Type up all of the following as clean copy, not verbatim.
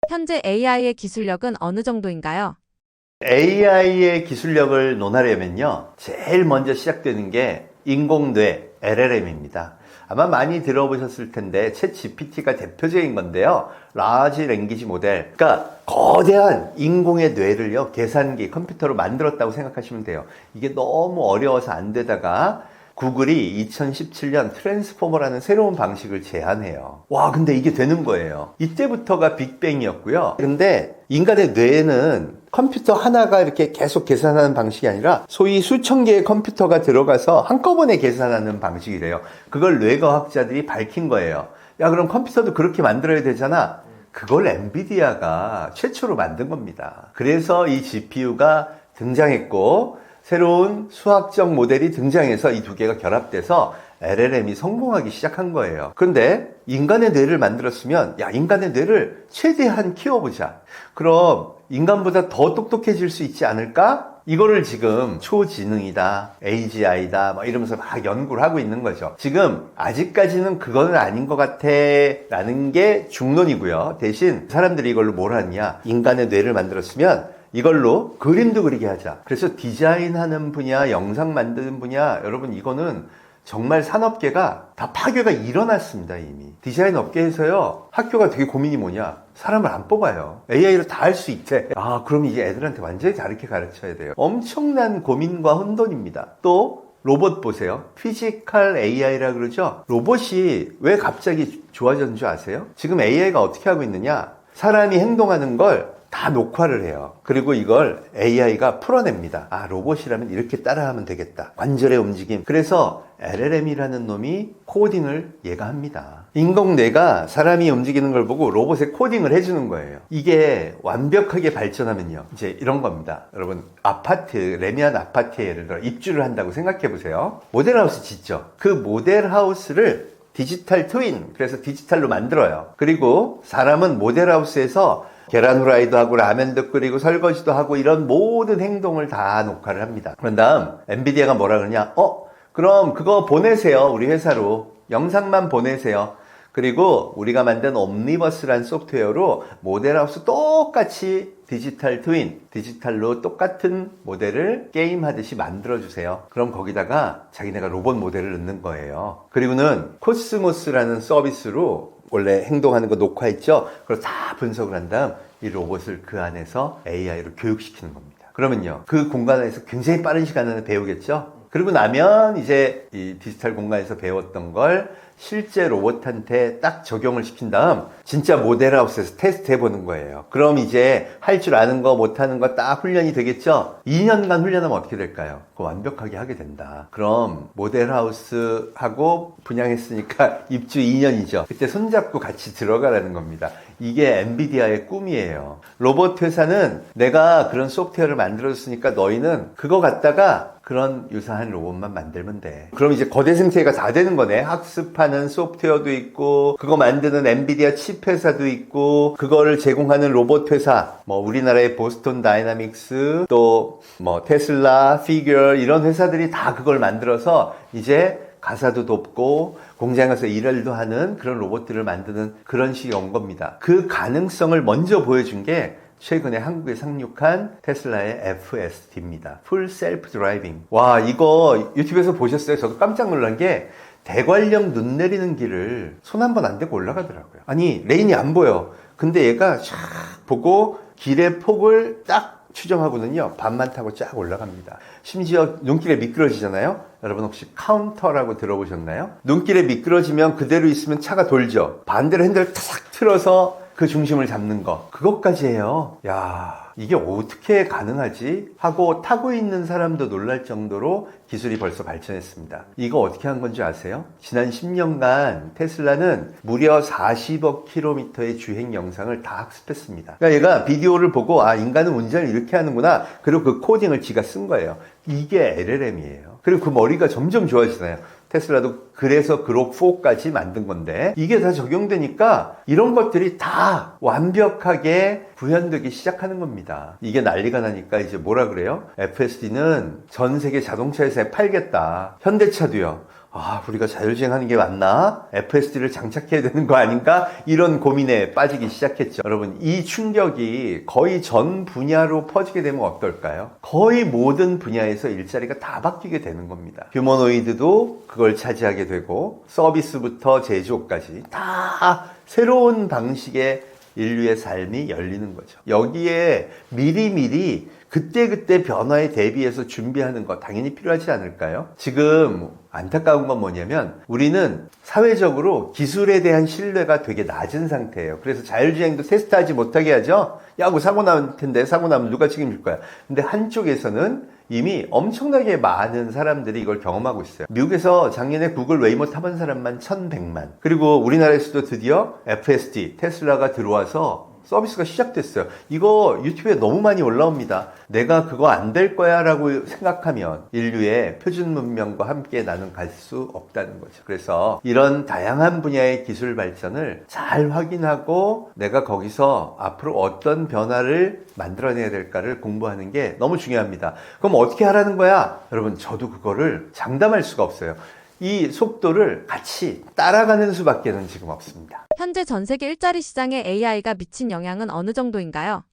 현재 AI의 기술력은 어느 정도인가요? AI의 기술력을 논하려면요, 제일 먼저 시작되는 게 인공뇌, LLM입니다. 아마 많이 들어보셨을 텐데 챗 GPT가 대표적인 건데요. 라지 랭귀지 모델, 그러니까 거대한 인공의 뇌를요, 계산기, 컴퓨터로 만들었다고 생각하시면 돼요. 이게 너무 어려워서 안 되다가 구글이 2017년 트랜스포머라는 새로운 방식을 제안해요. 와, 근데 이게 되는 거예요. 이때부터가 빅뱅이었고요. 근데 인간의 뇌에는 컴퓨터 하나가 이렇게 계속 계산하는 방식이 아니라 소위 수천 개의 컴퓨터가 들어가서 한꺼번에 계산하는 방식이래요. 그걸 뇌과학자들이 밝힌 거예요. 야, 그럼 컴퓨터도 그렇게 만들어야 되잖아. 그걸 엔비디아가 최초로 만든 겁니다. 그래서 이 GPU가 등장했고 새로운 수학적 모델이 등장해서 이 두 개가 결합돼서 LLM이 성공하기 시작한 거예요. 그런데 인간의 뇌를 만들었으면 야, 인간의 뇌를 최대한 키워보자. 그럼 인간보다 더 똑똑해질 수 있지 않을까? 이거를 지금 초지능이다, AGI다 막 이러면서 막 연구를 하고 있는 거죠. 지금 아직까지는 그거는 아닌 것 같아 라는 게 중론이고요. 대신 사람들이 이걸로 뭘 하느냐, 인간의 뇌를 만들었으면 이걸로 그림도 그리게 하자. 그래서 디자인하는 분야, 영상 만드는 분야, 여러분 이거는 정말 산업계가 다 파괴가 일어났습니다. 이미 디자인 업계에서요, 학교가 되게 고민이 뭐냐, 사람을 안 뽑아요. AI로 다 할 수 있대. 아, 그럼 이제 애들한테 완전히 다르게 가르쳐야 돼요. 엄청난 고민과 혼돈입니다. 또 로봇 보세요. 피지컬 AI라 그러죠. 로봇이 왜 갑자기 좋아졌는 줄 아세요? 지금 AI가 어떻게 하고 있느냐, 사람이 행동하는 걸 다 녹화를 해요. 그리고 이걸 AI가 풀어냅니다. 아, 로봇이라면 이렇게 따라하면 되겠다. 관절의 움직임. 그래서 LLM이라는 놈이 코딩을 얘가 합니다. 인공뇌가 사람이 움직이는 걸 보고 로봇에 코딩을 해주는 거예요. 이게 완벽하게 발전하면요, 이제 이런 겁니다. 여러분, 아파트, 레미안 아파트에 예를 들어 입주를 한다고 생각해 보세요. 모델하우스 짓죠. 그 모델하우스를 디지털 트윈, 그래서 디지털로 만들어요. 그리고 사람은 모델하우스에서 계란 후라이도 하고 라면도 끓이고 설거지도 하고 이런 모든 행동을 다 녹화를 합니다. 그런 다음 엔비디아가 뭐라 그러냐, 그럼 그거 보내세요. 우리 회사로 영상만 보내세요. 그리고 우리가 만든 옴니버스란 소프트웨어로 모델하우스 똑같이 디지털 트윈, 디지털로 똑같은 모델을 게임하듯이 만들어주세요. 그럼 거기다가 자기네가 로봇 모델을 넣는 거예요. 그리고는 코스모스라는 서비스로 원래 행동하는 거 녹화했죠? 그걸 다 분석을 한 다음 이 로봇을 그 안에서 AI로 교육시키는 겁니다. 그러면요, 그 공간에서 굉장히 빠른 시간 안에 배우겠죠? 그리고 나면 이제 이 디지털 공간에서 배웠던 걸 실제 로봇한테 딱 적용을 시킨 다음 진짜 모델하우스에서 테스트 해보는 거예요. 그럼 이제 할 줄 아는 거 못하는 거 딱 훈련이 되겠죠? 2년간 훈련하면 어떻게 될까요? 그거 완벽하게 하게 된다. 그럼 모델하우스하고 분양했으니까 입주 2년이죠. 그때 손잡고 같이 들어가라는 겁니다. 이게 엔비디아의 꿈이에요. 로봇 회사는 내가 그런 소프트웨어를 만들어줬으니까 너희는 그거 갖다가 그런 유사한 로봇만 만들면 돼. 그럼 이제 거대 생태계가 다 되는 거네. 학습하는 소프트웨어도 있고, 그거 만드는 엔비디아 칩 회사도 있고, 그거를 제공하는 로봇 회사, 뭐 우리나라의 보스턴 다이나믹스, 또 뭐 테슬라, 피규어 이런 회사들이 다 그걸 만들어서 이제 가사도 돕고 공장에서 일도 하는 그런 로봇들을 만드는 그런 시기가 온 겁니다. 그 가능성을 먼저 보여준 게 최근에 한국에 상륙한 테슬라의 FSD입니다. Full Self Driving. 와, 이거 유튜브에서 보셨어요? 저도 깜짝 놀란 게 대관령 눈 내리는 길을 손 한 번 안 대고 올라가더라고요. 아니, 레인이 안 보여. 근데 얘가 쫙 보고 길의 폭을 딱 추정하고는요, 반만 타고 쫙 올라갑니다. 심지어 눈길에 미끄러지잖아요? 여러분 혹시 카운터라고 들어보셨나요? 눈길에 미끄러지면 그대로 있으면 차가 돌죠. 반대로 핸들을 타삭 틀어서 그 중심을 잡는 거, 그것까지 해요. 야, 이게 어떻게 가능하지? 하고 타고 있는 사람도 놀랄 정도로 기술이 벌써 발전했습니다. 이거 어떻게 한 건지 아세요? 지난 10년간 테슬라는 무려 40억 킬로미터의 주행 영상을 다 학습했습니다. 그러니까 얘가 비디오를 보고 아, 인간은 운전을 이렇게 하는구나. 그리고 그 코딩을 지가 쓴 거예요. 이게 LLM이에요. 그리고 그 머리가 점점 좋아지잖아요. 테슬라도 그래서 그록 4까지 만든 건데 이게 다 적용되니까 이런 것들이 다 완벽하게 구현되기 시작하는 겁니다. 이게 난리가 나니까 이제 뭐라 그래요? FSD는 전 세계 자동차 회사에 팔겠다. 현대차도요. 우리가 자율주행하는 게 맞나? FSD를 장착해야 되는 거 아닌가? 이런 고민에 빠지기 시작했죠. 여러분, 이 충격이 거의 전 분야로 퍼지게 되면 어떨까요? 거의 모든 분야에서 일자리가 다 바뀌게 되는 겁니다. 휴머노이드도 그걸 차지하게 되고 서비스부터 제조까지 다 새로운 방식의 인류의 삶이 열리는 거죠. 여기에 미리미리 그때그때 변화에 대비해서 준비하는 거 당연히 필요하지 않을까요? 지금 안타까운 건 뭐냐면 우리는 사회적으로 기술에 대한 신뢰가 되게 낮은 상태예요. 그래서 자율주행도 테스트하지 못하게 하죠. 야, 뭐 사고 날 텐데 사고 나면 누가 책임질 거야. 근데 한쪽에서는 이미 엄청나게 많은 사람들이 이걸 경험하고 있어요. 미국에서 작년에 구글 웨이모 타본 사람만 1100만. 그리고 우리나라에서도 드디어 FSD, 테슬라가 들어와서 서비스가 시작됐어요. 이거 유튜브에 너무 많이 올라옵니다. 내가 그거 안 될 거야 라고 생각하면 인류의 표준 문명과 함께 나는 갈 수 없다는 거죠. 그래서 이런 다양한 분야의 기술 발전을 잘 확인하고 내가 거기서 앞으로 어떤 변화를 만들어내야 될까를 공부하는 게 너무 중요합니다. 그럼 어떻게 하라는 거야? 여러분, 저도 그거를 장담할 수가 없어요. 이 속도를 같이 따라가는 수밖에는 지금 없습니다. 현재 전 세계 일자리 시장에 AI가 미친 영향은 어느 정도인가요?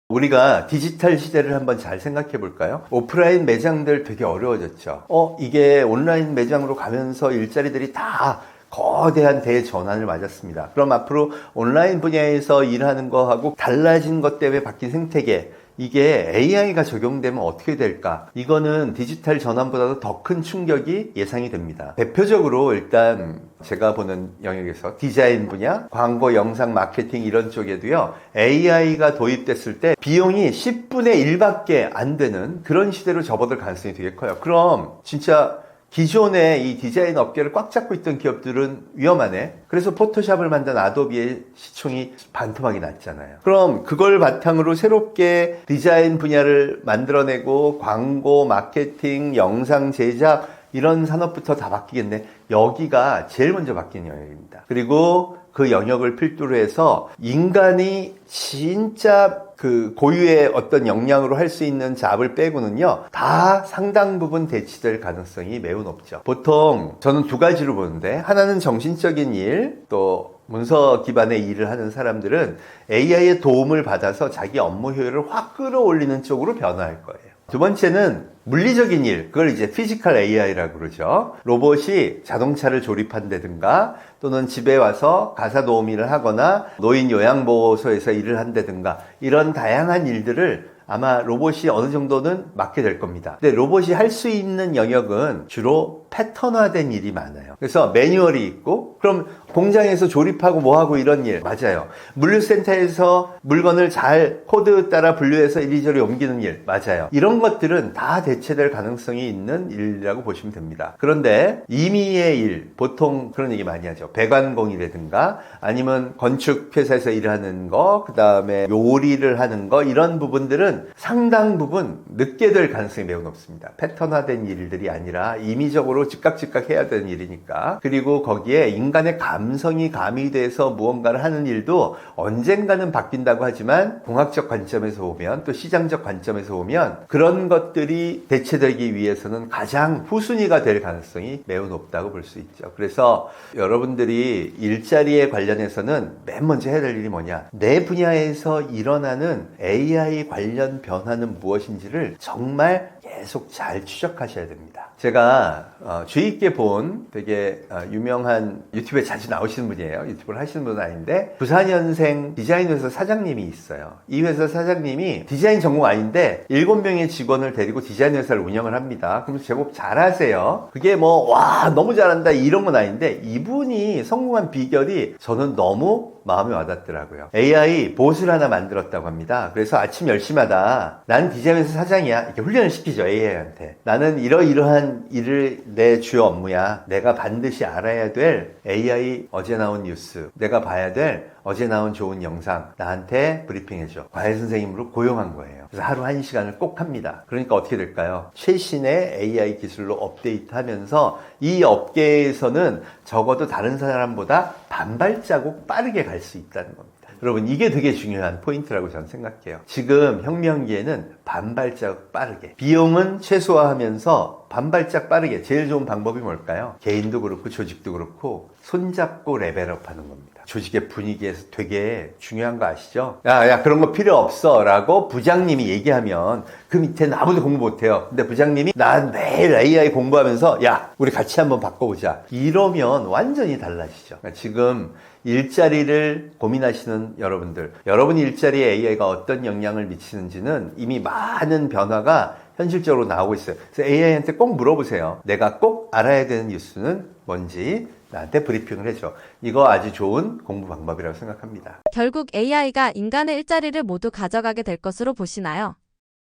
우리가 디지털 시대를 한번 잘 생각해 볼까요? 오프라인 매장들 되게 어려워졌죠. 이게 온라인 매장으로 가면서 일자리들이 다 거대한 대전환을 맞았습니다. 그럼 앞으로 온라인 분야에서 일하는 거하고 달라진 것 때문에 바뀐 생태계, 이게 AI가 적용되면 어떻게 될까? 이거는 디지털 전환보다도 더 큰 충격이 예상이 됩니다. 대표적으로 일단 제가 보는 영역에서 디자인 분야, 광고, 영상, 마케팅 이런 쪽에도요, AI가 도입됐을 때 비용이 10분의 1밖에 안 되는 그런 시대로 접어들 가능성이 되게 커요. 그럼 진짜 기존의 이 디자인 업계를 꽉 잡고 있던 기업들은 위험하네. 그래서 포토샵을 만든 아도비의 시총이 반토막이 났잖아요. 그럼 그걸 바탕으로 새롭게 디자인 분야를 만들어내고 광고, 마케팅, 영상 제작 이런 산업부터 다 바뀌겠네. 여기가 제일 먼저 바뀌는 영역입니다. 그리고 그 영역을 필두로 해서 인간이 진짜 그 고유의 어떤 역량으로 할 수 있는 잡을 빼고는요, 다 상당 부분 대치될 가능성이 매우 높죠. 보통 저는 두 가지로 보는데, 하나는 정신적인 일, 또 문서 기반의 일을 하는 사람들은 AI의 도움을 받아서 자기 업무 효율을 확 끌어올리는 쪽으로 변화할 거예요. 두 번째는 물리적인 일, 그걸 이제 피지컬 AI라고 그러죠. 로봇이 자동차를 조립한다든가 또는 집에 와서 가사 도우미 일을 하거나 노인 요양보호소에서 일을 한다든가 이런 다양한 일들을 아마 로봇이 어느 정도는 맡게 될 겁니다. 근데 로봇이 할 수 있는 영역은 주로 패턴화된 일이 많아요. 그래서 매뉴얼이 있고, 그럼 공장에서 조립하고 뭐하고 이런 일, 맞아요. 물류센터에서 물건을 잘 코드 따라 분류해서 이리저리 옮기는 일, 맞아요. 이런 것들은 다 대체될 가능성이 있는 일이라고 보시면 됩니다. 그런데 임의의 일, 보통 그런 얘기 많이 하죠. 배관공이라든가 아니면 건축회사에서 일하는 거, 그 다음에 요리를 하는 거, 이런 부분들은 상당 부분 늦게 될 가능성이 매우 높습니다. 패턴화된 일들이 아니라 임의적으로 즉각 해야 되는 일이니까. 그리고 거기에 인간의 감성이 가미돼서 무언가를 하는 일도 언젠가는 바뀐다고 하지만 공학적 관점에서 보면, 또 시장적 관점에서 보면 그런 것들이 대체되기 위해서는 가장 후순위가 될 가능성이 매우 높다고 볼 수 있죠. 그래서 여러분들이 일자리에 관련해서는 맨 먼저 해야 될 일이 뭐냐, 내 분야에서 일어나는 AI 관련 변화는 무엇인지를 정말 계속 잘 추적하셔야 됩니다. 제가 주의 있게 본 되게 유명한, 유튜브에 자주 나오시는 분이에요. 유튜브를 하시는 분은 아닌데, 94년생 디자인 회사 사장님이 있어요. 이 회사 사장님이 디자인 전공 아닌데 7명의 직원을 데리고 디자인 회사를 운영을 합니다. 그러면서 제법 잘하세요. 그게 뭐 와 너무 잘한다 이런 건 아닌데, 이분이 성공한 비결이 저는 너무 마음에 와닿더라고요. AI 봇을 하나 만들었다고 합니다. 그래서 아침 10시마다 난 디자인 회사 사장이야 이렇게 훈련을 시키죠, AI한테. 나는 이러이러한 일을 내 주요 업무야. 내가 반드시 알아야 될 AI 어제 나온 뉴스, 내가 봐야 될 어제 나온 좋은 영상 나한테 브리핑해줘. 과외 선생님으로 고용한 거예요. 그래서 하루 1시간을 꼭 합니다. 그러니까 어떻게 될까요? 최신의 AI 기술로 업데이트하면서 이 업계에서는 적어도 다른 사람보다 반발자국 빠르게 갈 수 있다는 겁니다. 여러분 이게 되게 중요한 포인트라고 저는 생각해요. 지금 혁명기에는 반발짝 빠르게, 비용은 최소화하면서 반발짝 빠르게 제일 좋은 방법이 뭘까요? 개인도 그렇고 조직도 그렇고 손잡고 레벨업 하는 겁니다. 조직의 분위기에서 되게 중요한 거 아시죠? 야 그런 거 필요 없어 라고 부장님이 얘기하면 그 밑에는 아무도 공부 못해요. 근데 부장님이 난 매일 AI 공부하면서 야 우리 같이 한번 바꿔보자 이러면 완전히 달라지죠. 그러니까 지금 일자리를 고민하시는 여러분들, 여러분 일자리에 AI가 어떤 영향을 미치는지는 이미 많은 변화가 현실적으로 나오고 있어요. 그래서 AI한테 꼭 물어보세요. 내가 꼭 알아야 되는 뉴스는 뭔지 나한테 브리핑을 해줘. 이거 아주 좋은 공부 방법이라고 생각합니다. 결국 AI가 인간의 일자리를 모두 가져가게 될 것으로 보시나요?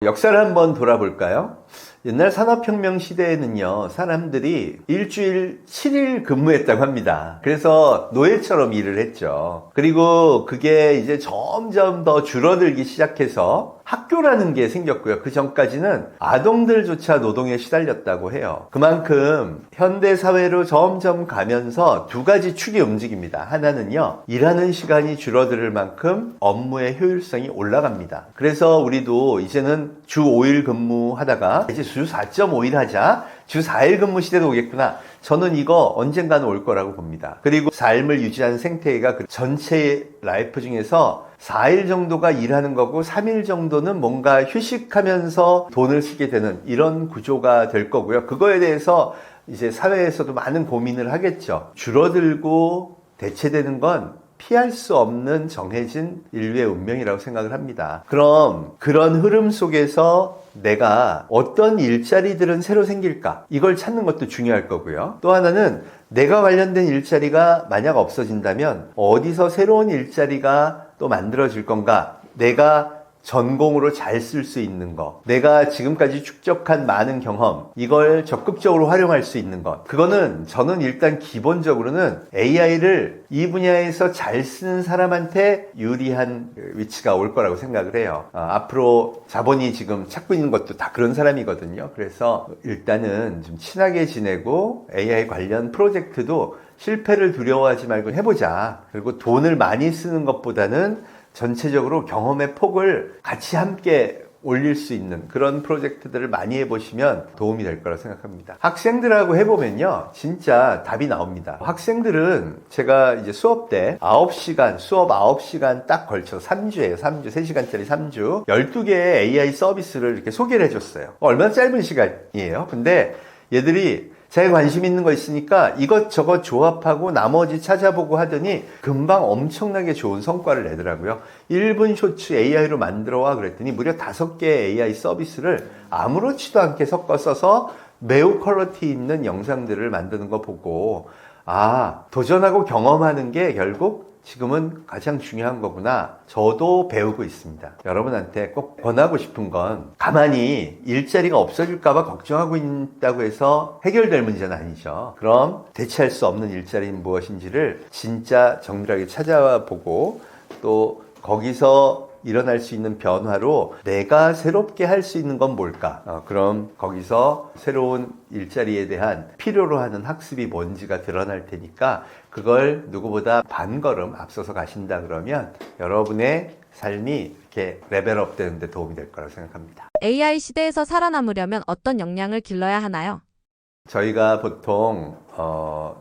역사를 한번 돌아볼까요? 옛날 산업혁명 시대에는요, 사람들이 일주일 7일 근무했다고 합니다. 그래서 노예처럼 일을 했죠. 그리고 그게 이제 점점 더 줄어들기 시작해서 학교라는 게 생겼고요. 그 전까지는 아동들조차 노동에 시달렸다고 해요. 그만큼 현대사회로 점점 가면서 두 가지 축이 움직입니다. 하나는요, 일하는 시간이 줄어들 만큼 업무의 효율성이 올라갑니다. 그래서 우리도 이제는 주 5일 근무하다가 이제 주 4.5일 하자, 주 4일 근무 시대도 오겠구나. 저는 이거 언젠가는 올 거라고 봅니다. 그리고 삶을 유지하는 생태계가 그 전체 라이프 중에서 4일 정도가 일하는 거고 3일 정도는 뭔가 휴식하면서 돈을 쓰게 되는 이런 구조가 될 거고요. 그거에 대해서 이제 사회에서도 많은 고민을 하겠죠. 줄어들고 대체되는 건 피할 수 없는 정해진 인류의 운명이라고 생각을 합니다. 그럼 그런 흐름 속에서 내가 어떤 일자리들은 새로 생길까? 이걸 찾는 것도 중요할 거고요. 또 하나는 내가 관련된 일자리가 만약 없어진다면 어디서 새로운 일자리가 또 만들어질 건가? 내가 전공으로 잘 쓸 수 있는 것, 내가 지금까지 축적한 많은 경험, 이걸 적극적으로 활용할 수 있는 것, 그거는 저는 일단 기본적으로는 AI를 이 분야에서 잘 쓰는 사람한테 유리한 위치가 올 거라고 생각을 해요. 앞으로 자본이 지금 찾고 있는 것도 다 그런 사람이거든요. 그래서 일단은 좀 친하게 지내고 AI 관련 프로젝트도 실패를 두려워하지 말고 해보자. 그리고 돈을 많이 쓰는 것보다는 전체적으로 경험의 폭을 같이 함께 올릴 수 있는 그런 프로젝트들을 많이 해보시면 도움이 될 거라 생각합니다. 학생들하고 해보면요, 진짜 답이 나옵니다. 학생들은 제가 이제 수업 때 9시간, 수업 9시간 딱 걸쳐서 3주예요. 3주, 3시간짜리 3주. 12개의 AI 서비스를 이렇게 소개를 해줬어요. 얼마나 짧은 시간이에요. 근데 얘들이 자기 관심 있는 거 있으니까 이것저것 조합하고 나머지 찾아보고 하더니 금방 엄청나게 좋은 성과를 내더라고요. 1분 쇼츠 AI로 만들어와 그랬더니 무려 5개의 AI 서비스를 아무렇지도 않게 섞어 써서 매우 퀄리티 있는 영상들을 만드는 거 보고 도전하고 경험하는 게 결국 지금은 가장 중요한 거구나. 저도 배우고 있습니다. 여러분한테 꼭 권하고 싶은 건 가만히 일자리가 없어질까봐 걱정하고 있다고 해서 해결될 문제는 아니죠. 그럼 대체할 수 없는 일자리는 무엇인지를 진짜 정밀하게 찾아보고 또 거기서 일어날 수 있는 변화로 내가 새롭게 할 수 있는 건 뭘까? 그럼 거기서 새로운 일자리에 대한 필요로 하는 학습이 뭔지가 드러날 테니까 그걸 누구보다 반걸음 앞서서 가신다 그러면 여러분의 삶이 이렇게 레벨업 되는 데 도움이 될 거라고 생각합니다. AI 시대에서 살아남으려면 어떤 역량을 길러야 하나요? 저희가 보통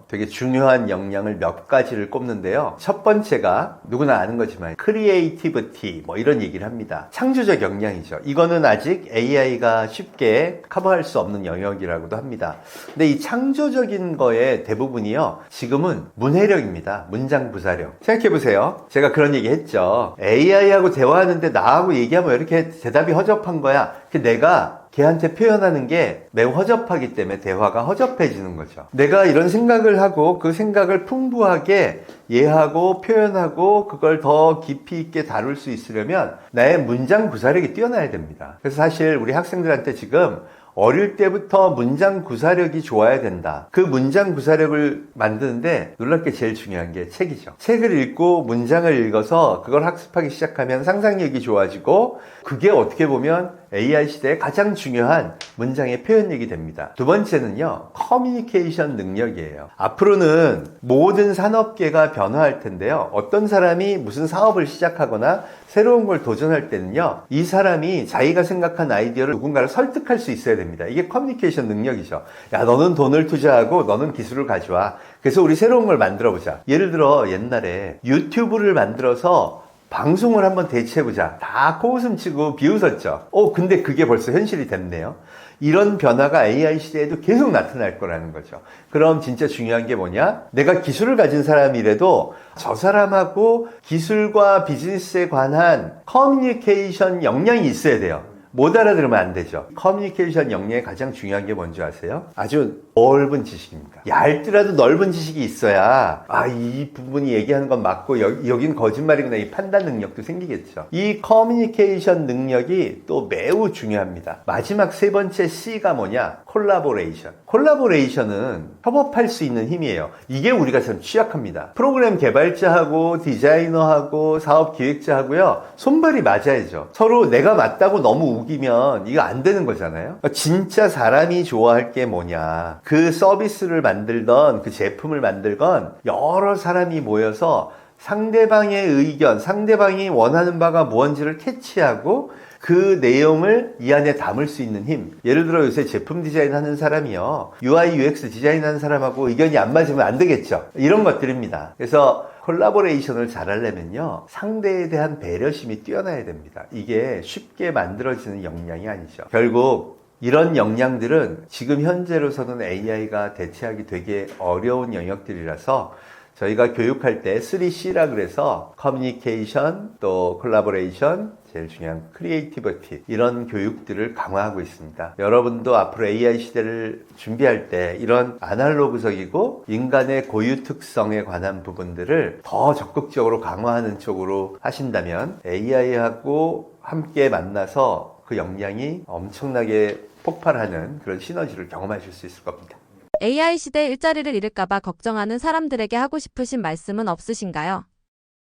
되게 중요한 역량을 몇 가지를 꼽는데요. 첫 번째가 누구나 아는 거지만 크리에이티비티 뭐 이런 얘기를 합니다. 창조적 역량이죠. 이거는 아직 AI가 쉽게 커버할 수 없는 영역이라고도 합니다. 근데 이 창조적인 거의 대부분이요, 지금은 문해력입니다. 문장부사력. 생각해보세요. 제가 그런 얘기 했죠. AI하고 대화하는데 나하고 얘기하면 왜 이렇게 대답이 허접한 거야? 내가 걔한테 표현하는 게 매우 허접하기 때문에 대화가 허접해지는 거죠. 내가 이런 생각을 하고 그 생각을 풍부하게 이해하고 표현하고 그걸 더 깊이 있게 다룰 수 있으려면 나의 문장 구사력이 뛰어나야 됩니다. 그래서 사실 우리 학생들한테 지금 어릴 때부터 문장 구사력이 좋아야 된다. 그 문장 구사력을 만드는데 놀랍게 제일 중요한 게 책이죠. 책을 읽고 문장을 읽어서 그걸 학습하기 시작하면 상상력이 좋아지고 그게 어떻게 보면 AI 시대의 가장 중요한 문장의 표현력이 됩니다. 두 번째는요, 커뮤니케이션 능력이에요. 앞으로는 모든 산업계가 변화할 텐데요. 어떤 사람이 무슨 사업을 시작하거나 새로운 걸 도전할 때는요, 이 사람이 자기가 생각한 아이디어를 누군가를 설득할 수 있어야 됩니다. 이게 커뮤니케이션 능력이죠. 야, 너는 돈을 투자하고 너는 기술을 가져와. 그래서 우리 새로운 걸 만들어보자. 예를 들어 옛날에 유튜브를 만들어서 방송을 한번 대체해보자. 다 코웃음 치고 비웃었죠. 근데 그게 벌써 현실이 됐네요. 이런 변화가 AI 시대에도 계속 나타날 거라는 거죠. 그럼 진짜 중요한 게 뭐냐? 내가 기술을 가진 사람이라도 저 사람하고 기술과 비즈니스에 관한 커뮤니케이션 역량이 있어야 돼요. 못 알아들으면 안 되죠. 커뮤니케이션 역량의 가장 중요한 게 뭔지 아세요? 아주 넓은 지식입니다. 얇더라도 넓은 지식이 있어야 이 부분이 얘기하는 건 맞고 여긴 거짓말이구나, 이 판단 능력도 생기겠죠. 이 커뮤니케이션 능력이 또 매우 중요합니다. 마지막 세 번째 C가 뭐냐? 콜라보레이션. 콜라보레이션은 협업할 수 있는 힘이에요. 이게 우리가 참 취약합니다. 프로그램 개발자하고 디자이너하고 사업 기획자하고요, 손발이 맞아야죠. 서로 내가 맞다고 너무 우기면 이거 안 되는 거잖아요. 진짜 사람이 좋아할 게 뭐냐? 그 서비스를 만들던 그 제품을 만들건 여러 사람이 모여서 상대방의 의견, 상대방이 원하는 바가 무언지를 캐치하고 그 내용을 이 안에 담을 수 있는 힘. 예를 들어 요새 제품 디자인 하는 사람이요, UI, UX 디자인 하는 사람하고 의견이 안 맞으면 안 되겠죠. 이런 것들입니다. 그래서 콜라보레이션을 잘하려면요, 상대에 대한 배려심이 뛰어나야 됩니다. 이게 쉽게 만들어지는 역량이 아니죠. 결국 이런 역량들은 지금 현재로서는 AI가 대체하기 되게 어려운 영역들이라서 저희가 교육할 때 3C라 그래서 커뮤니케이션, 또 콜라보레이션, 제일 중요한 크리에이티비티, 이런 교육들을 강화하고 있습니다. 여러분도 앞으로 AI 시대를 준비할 때 이런 아날로그적이고 인간의 고유 특성에 관한 부분들을 더 적극적으로 강화하는 쪽으로 하신다면 AI하고 함께 만나서 그 역량이 엄청나게 폭발하는 그런 시너지를 경험하실 수 있을 겁니다. AI 시대 일자리를 잃을까봐 걱정하는 사람들에게 하고 싶으신 말씀은 없으신가요?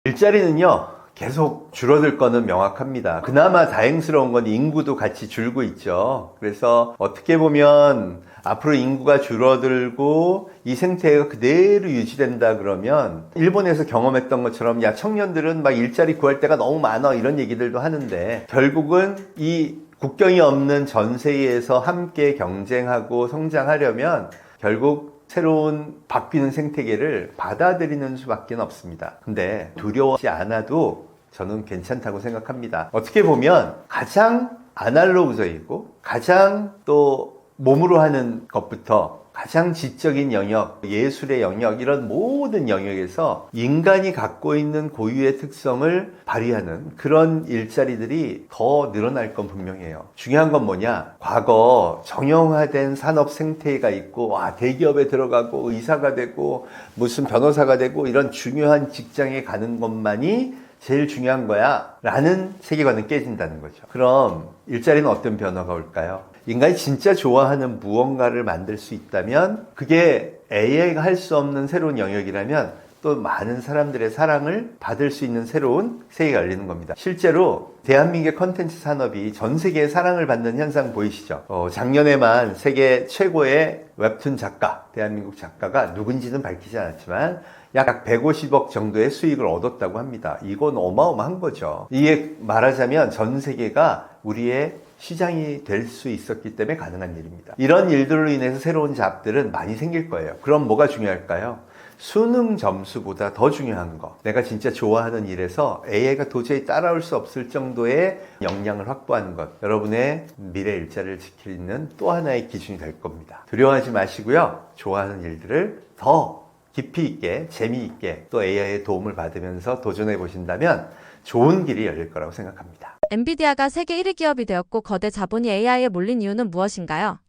일자리는요, 계속 줄어들 거는 명확합니다. 그나마 다행스러운 건 인구도 같이 줄고 있죠. 그래서 어떻게 보면 앞으로 인구가 줄어들고 이 생태가 그대로 유지된다 그러면 일본에서 경험했던 것처럼 야, 청년들은 막 일자리 구할 때가 너무 많아, 이런 얘기들도 하는데, 결국은 이 국경이 없는 전 세계에서 함께 경쟁하고 성장하려면 결국 새로운 바뀌는 생태계를 받아들이는 수밖에 없습니다. 근데 두려워하지 않아도 저는 괜찮다고 생각합니다. 어떻게 보면 가장 아날로그적이고 가장 또 몸으로 하는 것부터 가장 지적인 영역, 예술의 영역, 이런 모든 영역에서 인간이 갖고 있는 고유의 특성을 발휘하는 그런 일자리들이 더 늘어날 건 분명해요. 중요한 건 뭐냐? 과거 정형화된 산업 생태가 있고 대기업에 들어가고 의사가 되고 무슨 변호사가 되고 이런 중요한 직장에 가는 것만이 제일 중요한 거야 라는 세계관은 깨진다는 거죠. 그럼 일자리는 어떤 변화가 올까요? 인간이 진짜 좋아하는 무언가를 만들 수 있다면, 그게 AI가 할 수 없는 새로운 영역이라면 또 많은 사람들의 사랑을 받을 수 있는 새로운 세계가 열리는 겁니다. 실제로 대한민국의 컨텐츠 산업이 전 세계의 사랑을 받는 현상 보이시죠? 작년에만 세계 최고의 웹툰 작가, 대한민국 작가가 누군지는 밝히지 않았지만 약 150억 정도의 수익을 얻었다고 합니다. 이건 어마어마한 거죠. 이게 말하자면 전 세계가 우리의 시장이 될 수 있었기 때문에 가능한 일입니다. 이런 일들로 인해서 새로운 잡들은 많이 생길 거예요. 그럼 뭐가 중요할까요? 수능 점수보다 더 중요한 거, 내가 진짜 좋아하는 일에서 AI가 도저히 따라올 수 없을 정도의 역량을 확보하는 것, 여러분의 미래 일자리를 지키는 또 하나의 기준이 될 겁니다. 두려워하지 마시고요, 좋아하는 일들을 더 깊이 있게, 재미있게 또 AI의 도움을 받으면서 도전해 보신다면 좋은 길이 열릴 거라고 생각합니다. 엔비디아가 세계 1위 기업이 되었고 거대 자본이 AI에 몰린 이유는 무엇인가요?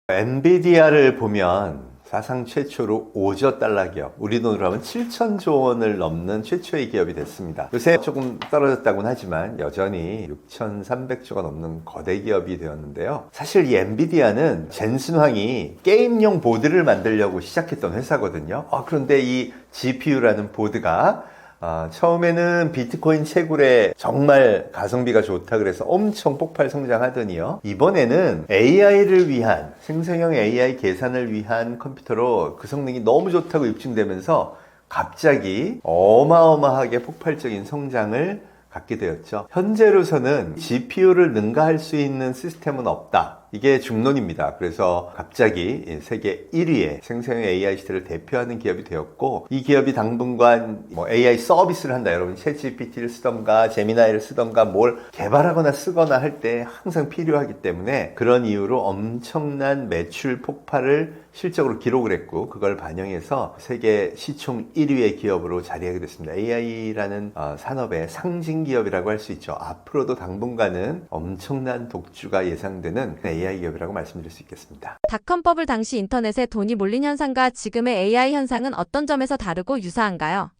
엔비디아를 보면 사상 최초로 5조 달러 기업, 우리 돈으로 하면 7천조 원을 넘는 최초의 기업이 됐습니다. 요새 조금 떨어졌다고는 하지만 여전히 6,300조가 넘는 거대 기업이 되었는데요. 사실 이 엔비디아는 젠슨 황이 게임용 보드를 만들려고 시작했던 회사거든요. 그런데 이 GPU라는 보드가 처음에는 비트코인 채굴에 정말 가성비가 좋다 그래서 엄청 폭발 성장하더니요. 이번에는 AI를 위한, 생성형 AI 계산을 위한 컴퓨터로 그 성능이 너무 좋다고 입증되면서 갑자기 어마어마하게 폭발적인 성장을 갖게 되었죠. 현재로서는 GPU를 능가할 수 있는 시스템은 없다. 이게 중론입니다. 그래서 갑자기 세계 1위의 생성형 AI 시대를 대표하는 기업이 되었고, 이 기업이 당분간 AI 서비스를 한다. 여러분 챗GPT를 쓰던가 제미나이를 쓰던가 뭘 개발하거나 쓰거나 할 때 항상 필요하기 때문에 그런 이유로 엄청난 매출 폭발을 실적으로 기록을 했고, 그걸 반영해서 세계 시총 1위의 기업으로 자리하게 됐습니다. AI라는 산업의 상징 기업이라고 할 수 있죠. 앞으로도 당분간은 엄청난 독주가 예상되는 AI 기업이라고 말씀드릴 수 있겠습니다. 닷컴 버블 당시 인터넷에 돈이 몰린 현상과 지금의 AI 현상은 어떤 점에서 다르고 유사한가요?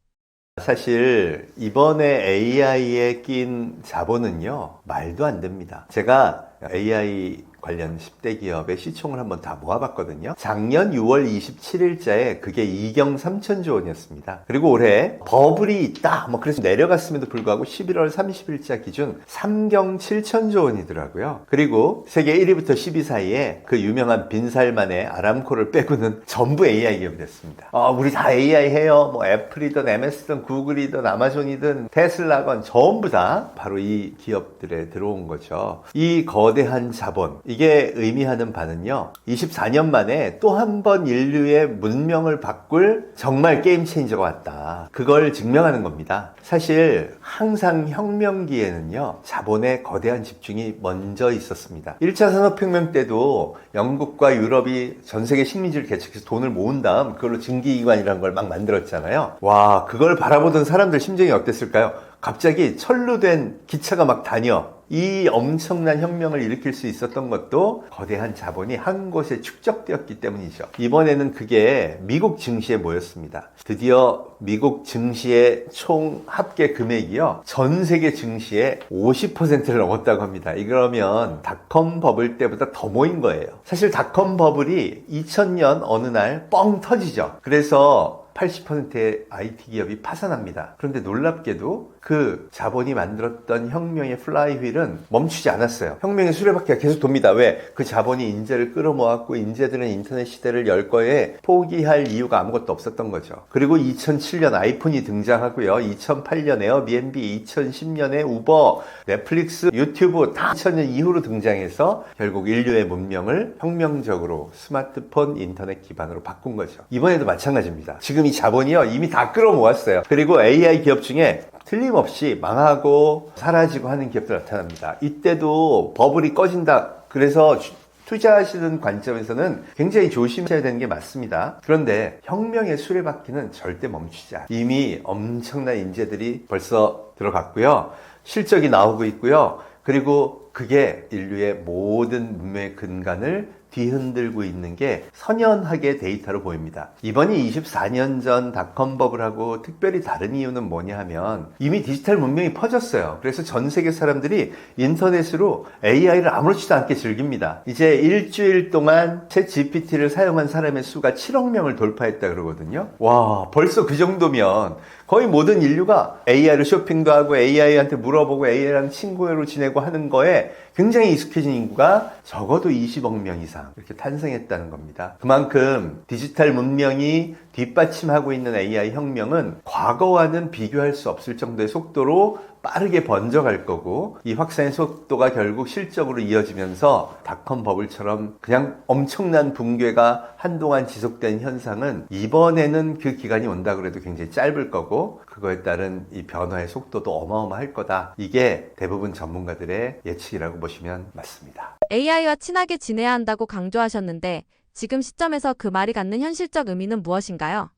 사실 이번에 AI에 낀 자본은요, 말도 안 됩니다. 제가 AI 관련 10대 기업의 시총을 한번 다 모아봤거든요. 작년 6월 27일자에 그게 2경 3천조 원이었습니다. 그리고 올해 버블이 있다, 그래서 내려갔음에도 불구하고 11월 30일자 기준 3경 7천조 원이더라고요. 그리고 세계 1위부터 10위 사이에 그 유명한 빈살만의 아람코를 빼고는 전부 AI 기업이 됐습니다. 우리 다 AI 해요. 애플이든 MS든 구글이든 아마존이든 테슬라건 전부 다 바로 이 기업들에 들어온 거죠. 이 거대한 자본, 이게 의미하는 바는요, 24년 만에 또 한 번 인류의 문명을 바꿀 정말 게임 체인저가 왔다. 그걸 증명하는 겁니다. 사실 항상 혁명기에는요, 자본의 거대한 집중이 먼저 있었습니다. 1차 산업혁명 때도 영국과 유럽이 전 세계 식민지를 개척해서 돈을 모은 다음 그걸로 증기기관이라는 걸 막 만들었잖아요. 와, 그걸 바라보던 사람들 심정이 어땠을까요? 갑자기 철로 된 기차가 막 다녀. 이 엄청난 혁명을 일으킬 수 있었던 것도 거대한 자본이 한 곳에 축적되었기 때문이죠. 이번에는 그게 미국 증시에 모였습니다. 드디어 미국 증시의 총 합계 금액이요, 전 세계 증시의 50%를 넘었다고 합니다. 이러면 닷컴 버블 때보다 더 모인 거예요. 사실 닷컴 버블이 2000년 어느 날 뻥 터지죠. 그래서 80%의 IT 기업이 파산합니다. 그런데 놀랍게도 그 자본이 만들었던 혁명의 플라이휠은 멈추지 않았어요. 혁명의 수레바퀴가 계속 돕니다. 왜? 그 자본이 인재를 끌어모았고, 인재들은 인터넷 시대를 열 거에 포기할 이유가 아무것도 없었던 거죠. 그리고 2007년 아이폰이 등장하고요. 2008년 에어비앤비, 2010년에 우버, 넷플릭스, 유튜브 다 2000년 이후로 등장해서 결국 인류의 문명을 혁명적으로 스마트폰, 인터넷 기반으로 바꾼 거죠. 이번에도 마찬가지입니다. 지금 이 자본이요, 이미 다 끌어모았어요. 그리고 AI 기업 중에 틀림없이 망하고 사라지고 하는 기업들 나타납니다. 이때도 버블이 꺼진다. 그래서 투자하시는 관점에서는 굉장히 조심해야 되는 게 맞습니다. 그런데 혁명의 수레바퀴는 절대 멈추지 않아요. 이미 엄청난 인재들이 벌써 들어갔고요. 실적이 나오고 있고요. 그리고 그게 인류의 모든 문명의 근간을 뒤흔들고 있는 게 선연하게 데이터로 보입니다. 이번이 24년 전 닷컴 버블하고 특별히 다른 이유는 뭐냐 하면, 이미 디지털 문명이 퍼졌어요. 그래서 전 세계 사람들이 인터넷으로 AI를 아무렇지도 않게 즐깁니다. 이제 일주일 동안 챗 GPT를 사용한 사람의 수가 7억 명을 돌파했다 그러거든요. 와, 벌써 그 정도면 거의 모든 인류가 AI로 쇼핑도 하고 AI한테 물어보고 AI랑 친구로 지내고 하는 거에 굉장히 익숙해진 인구가 적어도 20억 명 이상 이렇게 탄생했다는 겁니다. 그만큼 디지털 문명이 뒷받침하고 있는 AI 혁명은 과거와는 비교할 수 없을 정도의 속도로 빠르게 번져갈 거고, 이 확산의 속도가 결국 실적으로 이어지면서 닷컴 버블처럼 그냥 엄청난 붕괴가 한동안 지속된 현상은 이번에는 그 기간이 온다 그래도 굉장히 짧을 거고, 그거에 따른 이 변화의 속도도 어마어마할 거다. 이게 대부분 전문가들의 예측이라고 보시면 맞습니다. AI와 친하게 지내야 한다고 강조하셨는데, 지금 시점에서 그 말이 갖는 현실적 의미는 무엇인가요?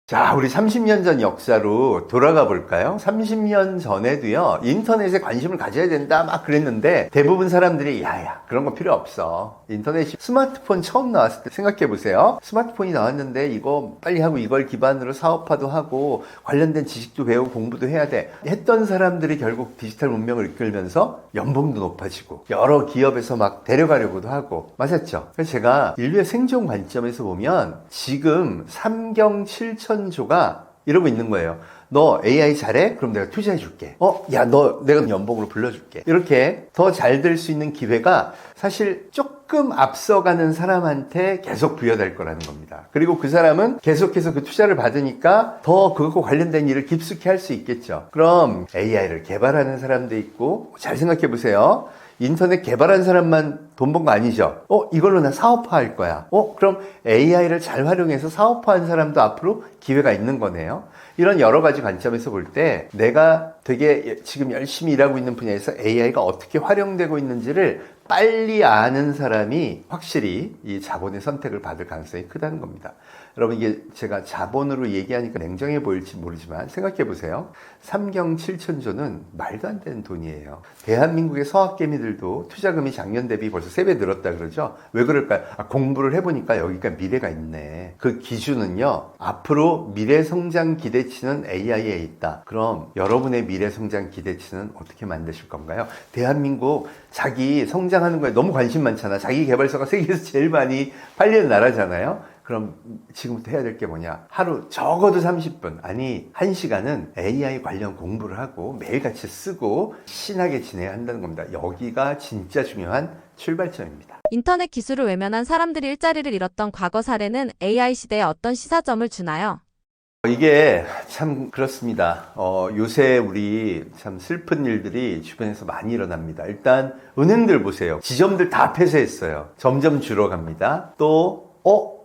자, 우리 30년 전 역사로 돌아가 볼까요? 30년 전에도요, 인터넷에 관심을 가져야 된다 막 그랬는데, 대부분 사람들이 야야 그런 거 필요 없어. 인터넷이, 스마트폰 처음 나왔을 때 생각해 보세요. 스마트폰이 나왔는데 이거 빨리 하고 이걸 기반으로 사업화도 하고 관련된 지식도 배우고 공부도 해야 돼 했던 사람들이 결국 디지털 문명을 이끌면서 연봉도 높아지고 여러 기업에서 막 데려가려고도 하고, 맞았죠? 그래서 제가 인류의 생존 관점에서 보면 지금 3경 7천조가 이러고 있는 거예요. 너 AI 잘해? 그럼 내가 투자해 줄게. 야, 너 내가 연봉으로 불러줄게. 이렇게 더 잘 될 수 있는 기회가 사실 조금 앞서가는 사람한테 계속 부여될 거라는 겁니다. 그리고 그 사람은 계속해서 그 투자를 받으니까 더 그것과 관련된 일을 깊숙이 할 수 있겠죠. 그럼 AI를 개발하는 사람도 있고, 잘 생각해 보세요. 인터넷 개발한 사람만 돈 번 거 아니죠? 이걸로 나 사업화할 거야. 그럼 AI를 잘 활용해서 사업화한 사람도 앞으로 기회가 있는 거네요. 이런 여러 가지 관점에서 볼 때 내가 되게 지금 열심히 일하고 있는 분야에서 AI가 어떻게 활용되고 있는지를 빨리 아는 사람이 확실히 이 자본의 선택을 받을 가능성이 크다는 겁니다. 여러분, 이게 제가 자본으로 얘기하니까 냉정해 보일지 모르지만 생각해 보세요. 3경 7천조는 말도 안 되는 돈이에요. 대한민국의 서학개미들도 투자금이 작년 대비 벌써 3배 늘었다 그러죠. 왜 그럴까요? 공부를 해보니까 여기가 미래가 있네. 그 기준은요, 앞으로 미래 성장 기대치는 AI에 있다. 그럼 여러분의 미래 성장 기대치는 어떻게 만드실 건가요? 대한민국 자기 성장하는 거에 너무 관심 많잖아. 자기 개발서가 세계에서 제일 많이 팔리는 나라잖아요. 그럼 지금부터 해야 될 게 뭐냐? 하루 적어도 30분, 아니 1시간은 AI 관련 공부를 하고 매일같이 쓰고 신나게 지내야 한다는 겁니다. 여기가 진짜 중요한 출발점입니다. 인터넷 기술을 외면한 사람들이 일자리를 잃었던 과거 사례는 AI 시대에 어떤 시사점을 주나요? 이게 참 그렇습니다. 요새 우리 참 슬픈 일들이 주변에서 많이 일어납니다. 일단 은행들 보세요. 지점들 다 폐쇄했어요. 점점 줄어갑니다. 또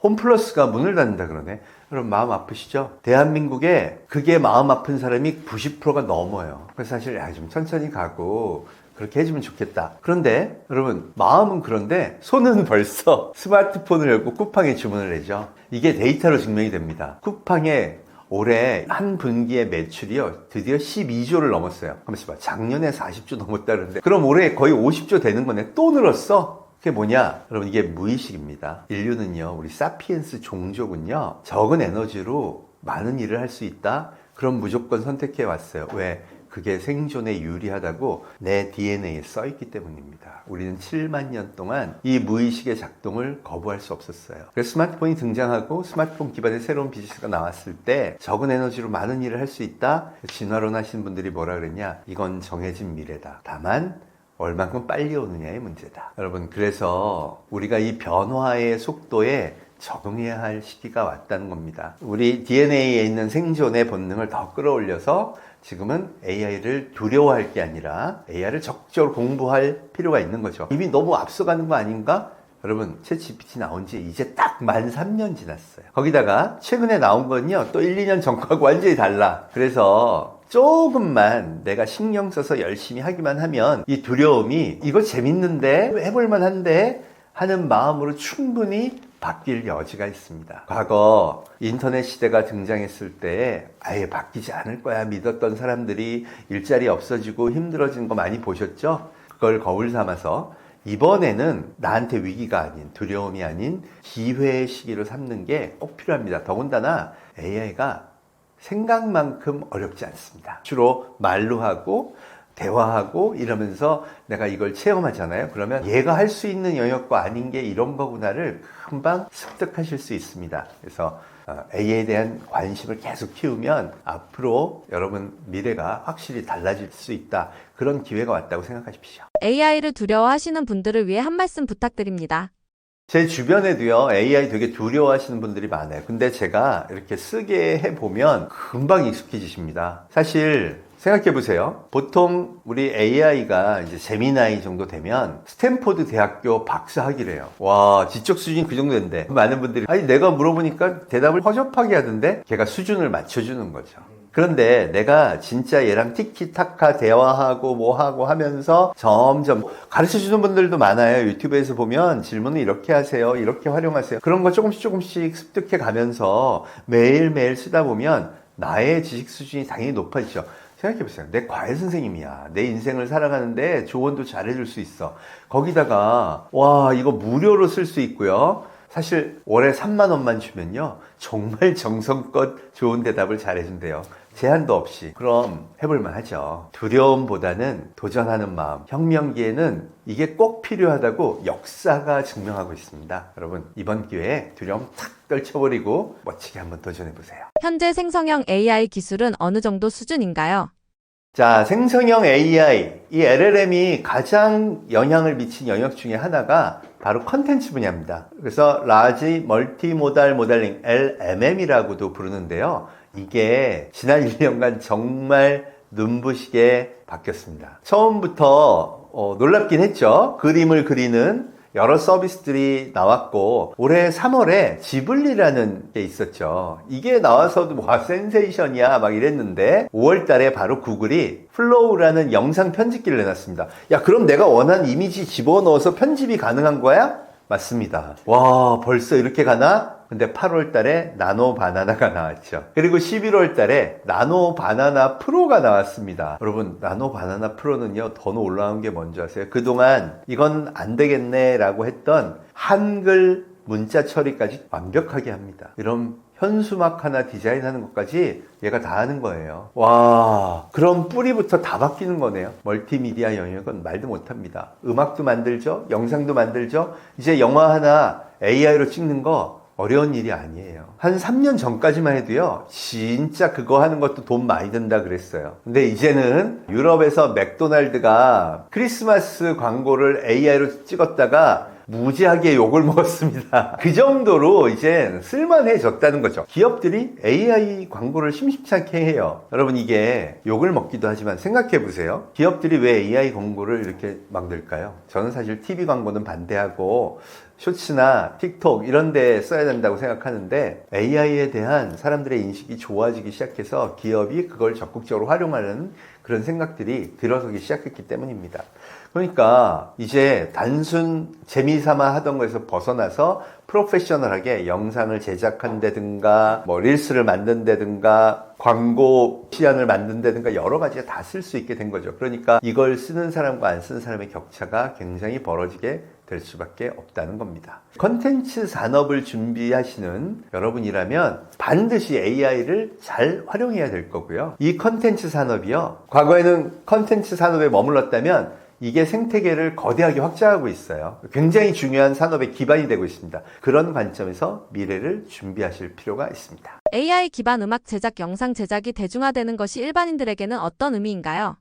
홈플러스가 문을 닫는다 그러네. 여러분, 마음 아프시죠? 대한민국에 그게 마음 아픈 사람이 90%가 넘어요. 그래서 사실 좀 천천히 가고 그렇게 해주면 좋겠다. 그런데 여러분, 마음은 그런데 손은 벌써 스마트폰을 열고 쿠팡에 주문을 내죠. 이게 데이터로 증명이 됩니다. 쿠팡에 올해 한 분기의 매출이요, 드디어 12조를 넘었어요. 가만있어 봐. 작년에 40조 넘었다는데 그럼 올해 거의 50조 되는 거네. 또 늘었어. 그게 뭐냐? 여러분, 이게 무의식입니다. 인류는요, 우리 사피엔스 종족은요, 적은 에너지로 많은 일을 할 수 있다? 그럼 무조건 선택해 왔어요. 왜? 그게 생존에 유리하다고 내 DNA에 써있기 때문입니다. 우리는 7만 년 동안 이 무의식의 작동을 거부할 수 없었어요. 그래서 스마트폰이 등장하고 스마트폰 기반의 새로운 비즈니스가 나왔을 때 적은 에너지로 많은 일을 할 수 있다? 진화론 하시는 분들이 뭐라 그랬냐? 이건 정해진 미래다. 다만 얼만큼 빨리 오느냐의 문제다. 여러분, 그래서 우리가 이 변화의 속도에 적응해야 할 시기가 왔다는 겁니다. 우리 DNA에 있는 생존의 본능을 더 끌어올려서 지금은 AI를 두려워할 게 아니라 AI를 적극적으로 공부할 필요가 있는 거죠. 이미 너무 앞서가는 거 아닌가? 여러분, 챗GPT 나온 지 이제 딱 만 3년 지났어요. 거기다가 최근에 나온 건요, 또 1, 2년 전과하고 완전히 달라. 그래서 조금만 내가 신경 써서 열심히 하기만 하면 이 두려움이 이거 재밌는데 해볼만 한데 하는 마음으로 충분히 바뀔 여지가 있습니다. 과거 인터넷 시대가 등장했을 때 아예 바뀌지 않을 거야 믿었던 사람들이 일자리 없어지고 힘들어진 거 많이 보셨죠? 그걸 거울 삼아서 이번에는 나한테 위기가 아닌, 두려움이 아닌 기회의 시기로 삼는 게 꼭 필요합니다. 더군다나 AI가 생각만큼 어렵지 않습니다. 주로 말로 하고 대화하고 이러면서 내가 이걸 체험하잖아요. 그러면 얘가 할 수 있는 영역과 아닌 게 이런 거구나를 금방 습득하실 수 있습니다. 그래서 AI에 대한 관심을 계속 키우면 앞으로 여러분 미래가 확실히 달라질 수 있다. 그런 기회가 왔다고 생각하십시오. AI를 두려워하시는 분들을 위해 한 말씀 부탁드립니다. 제 주변에도요, AI 되게 두려워하시는 분들이 많아요. 근데 제가 이렇게 쓰게 해보면 금방 익숙해지십니다. 사실 생각해 보세요. 보통 우리 AI가 이제 제미나이 정도 되면 스탠포드 대학교 박사 학위래요. 와, 지적 수준이 그 정도 된대. 많은 분들이 아니 내가 물어보니까 대답을 허접하게 하던데 걔가 수준을 맞춰주는 거죠. 그런데 내가 진짜 얘랑 티키타카 대화하고 뭐하고 하면서 점점 가르쳐주는 분들도 많아요. 유튜브에서 보면 질문을 이렇게 하세요. 이렇게 활용하세요. 그런 거 조금씩 습득해 가면서 매일매일 쓰다 보면 나의 지식 수준이 당연히 높아지죠. 생각해보세요. 내 과외 선생님이야. 내 인생을 살아가는데 조언도 잘해줄 수 있어. 거기다가 와, 이거 무료로 쓸 수 있고요. 사실 월에 3만 원만 주면요, 정말 정성껏 좋은 대답을 잘해준대요. 제한도 없이. 그럼 해볼만 하죠. 두려움보다는 도전하는 마음. 혁명기에는 이게 꼭 필요하다고 역사가 증명하고 있습니다. 여러분, 이번 기회에 두려움 탁 떨쳐버리고 멋지게 한번 도전해보세요. 현재 생성형 AI 기술은 어느 정도 수준인가요? 자, 생성형 AI, 이 LLM이 가장 영향을 미친 영역 중에 하나가 바로 컨텐츠 분야입니다. 그래서 Large Multimodal Modeling, LMM이라고도 부르는데요. 이게 지난 1년간 정말 눈부시게 바뀌었습니다. 처음부터 놀랍긴 했죠. 그림을 그리는 여러 서비스들이 나왔고, 올해 3월에 지블리라는 게 있었죠. 이게 나와서도 와 센세이션이야 막 이랬는데 5월 달에 바로 구글이 플로우라는 영상 편집기를 내놨습니다. 야, 그럼 내가 원하는 이미지 집어넣어서 편집이 가능한 거야? 맞습니다. 와, 벌써 이렇게 가나? 근데 8월 달에 나노 바나나가 나왔죠. 그리고 11월 달에 나노 바나나 프로가 나왔습니다. 여러분, 나노 바나나 프로는요, 더 놀라운 게 뭔지 아세요? 그동안 이건 안 되겠네 라고 했던 한글 문자 처리까지 완벽하게 합니다. 이런 현수막 하나 디자인하는 것까지 얘가 다 하는 거예요. 와, 그럼 뿌리부터 다 바뀌는 거네요. 멀티미디어 영역은 말도 못합니다. 음악도 만들죠, 영상도 만들죠. 이제 영화 하나 AI로 찍는 거 어려운 일이 아니에요. 한 3년 전까지만 해도요, 진짜 그거 하는 것도 돈 많이 든다 그랬어요. 근데 이제는 유럽에서 맥도날드가 크리스마스 광고를 AI로 찍었다가 무지하게 욕을 먹었습니다. 그 정도로 이제 쓸만해졌다는 거죠. 기업들이 AI 광고를 심심치 않게 해요. 여러분, 이게 욕을 먹기도 하지만 생각해 보세요. 기업들이 왜 AI 광고를 이렇게 만들까요? 저는 사실 TV 광고는 반대하고 쇼츠나 틱톡 이런 데 써야 된다고 생각하는데, AI에 대한 사람들의 인식이 좋아지기 시작해서 기업이 그걸 적극적으로 활용하는 그런 생각들이 들어서기 시작했기 때문입니다. 그러니까 이제 단순 재미삼아 하던 거에서 벗어나서 프로페셔널하게 영상을 제작한다든가 뭐 릴스를 만든다든가 광고 시안을 만든다든가 여러 가지가 다 쓸 수 있게 된 거죠. 그러니까 이걸 쓰는 사람과 안 쓰는 사람의 격차가 굉장히 벌어지게 될 수밖에 없다는 겁니다. 컨텐츠 산업을 준비하시는 여러분이라면 반드시 AI를 잘 활용해야 될 거고요. 이 컨텐츠 산업이요, 과거에는 컨텐츠 산업에 머물렀다면 이게 생태계를 거대하게 확장하고 있어요. 굉장히 중요한 산업의 기반이 되고 있습니다. 그런 관점에서 미래를 준비하실 필요가 있습니다. AI 기반 음악 제작, 영상 제작이 대중화되는 것이 일반인들에게는 어떤 의미인가요?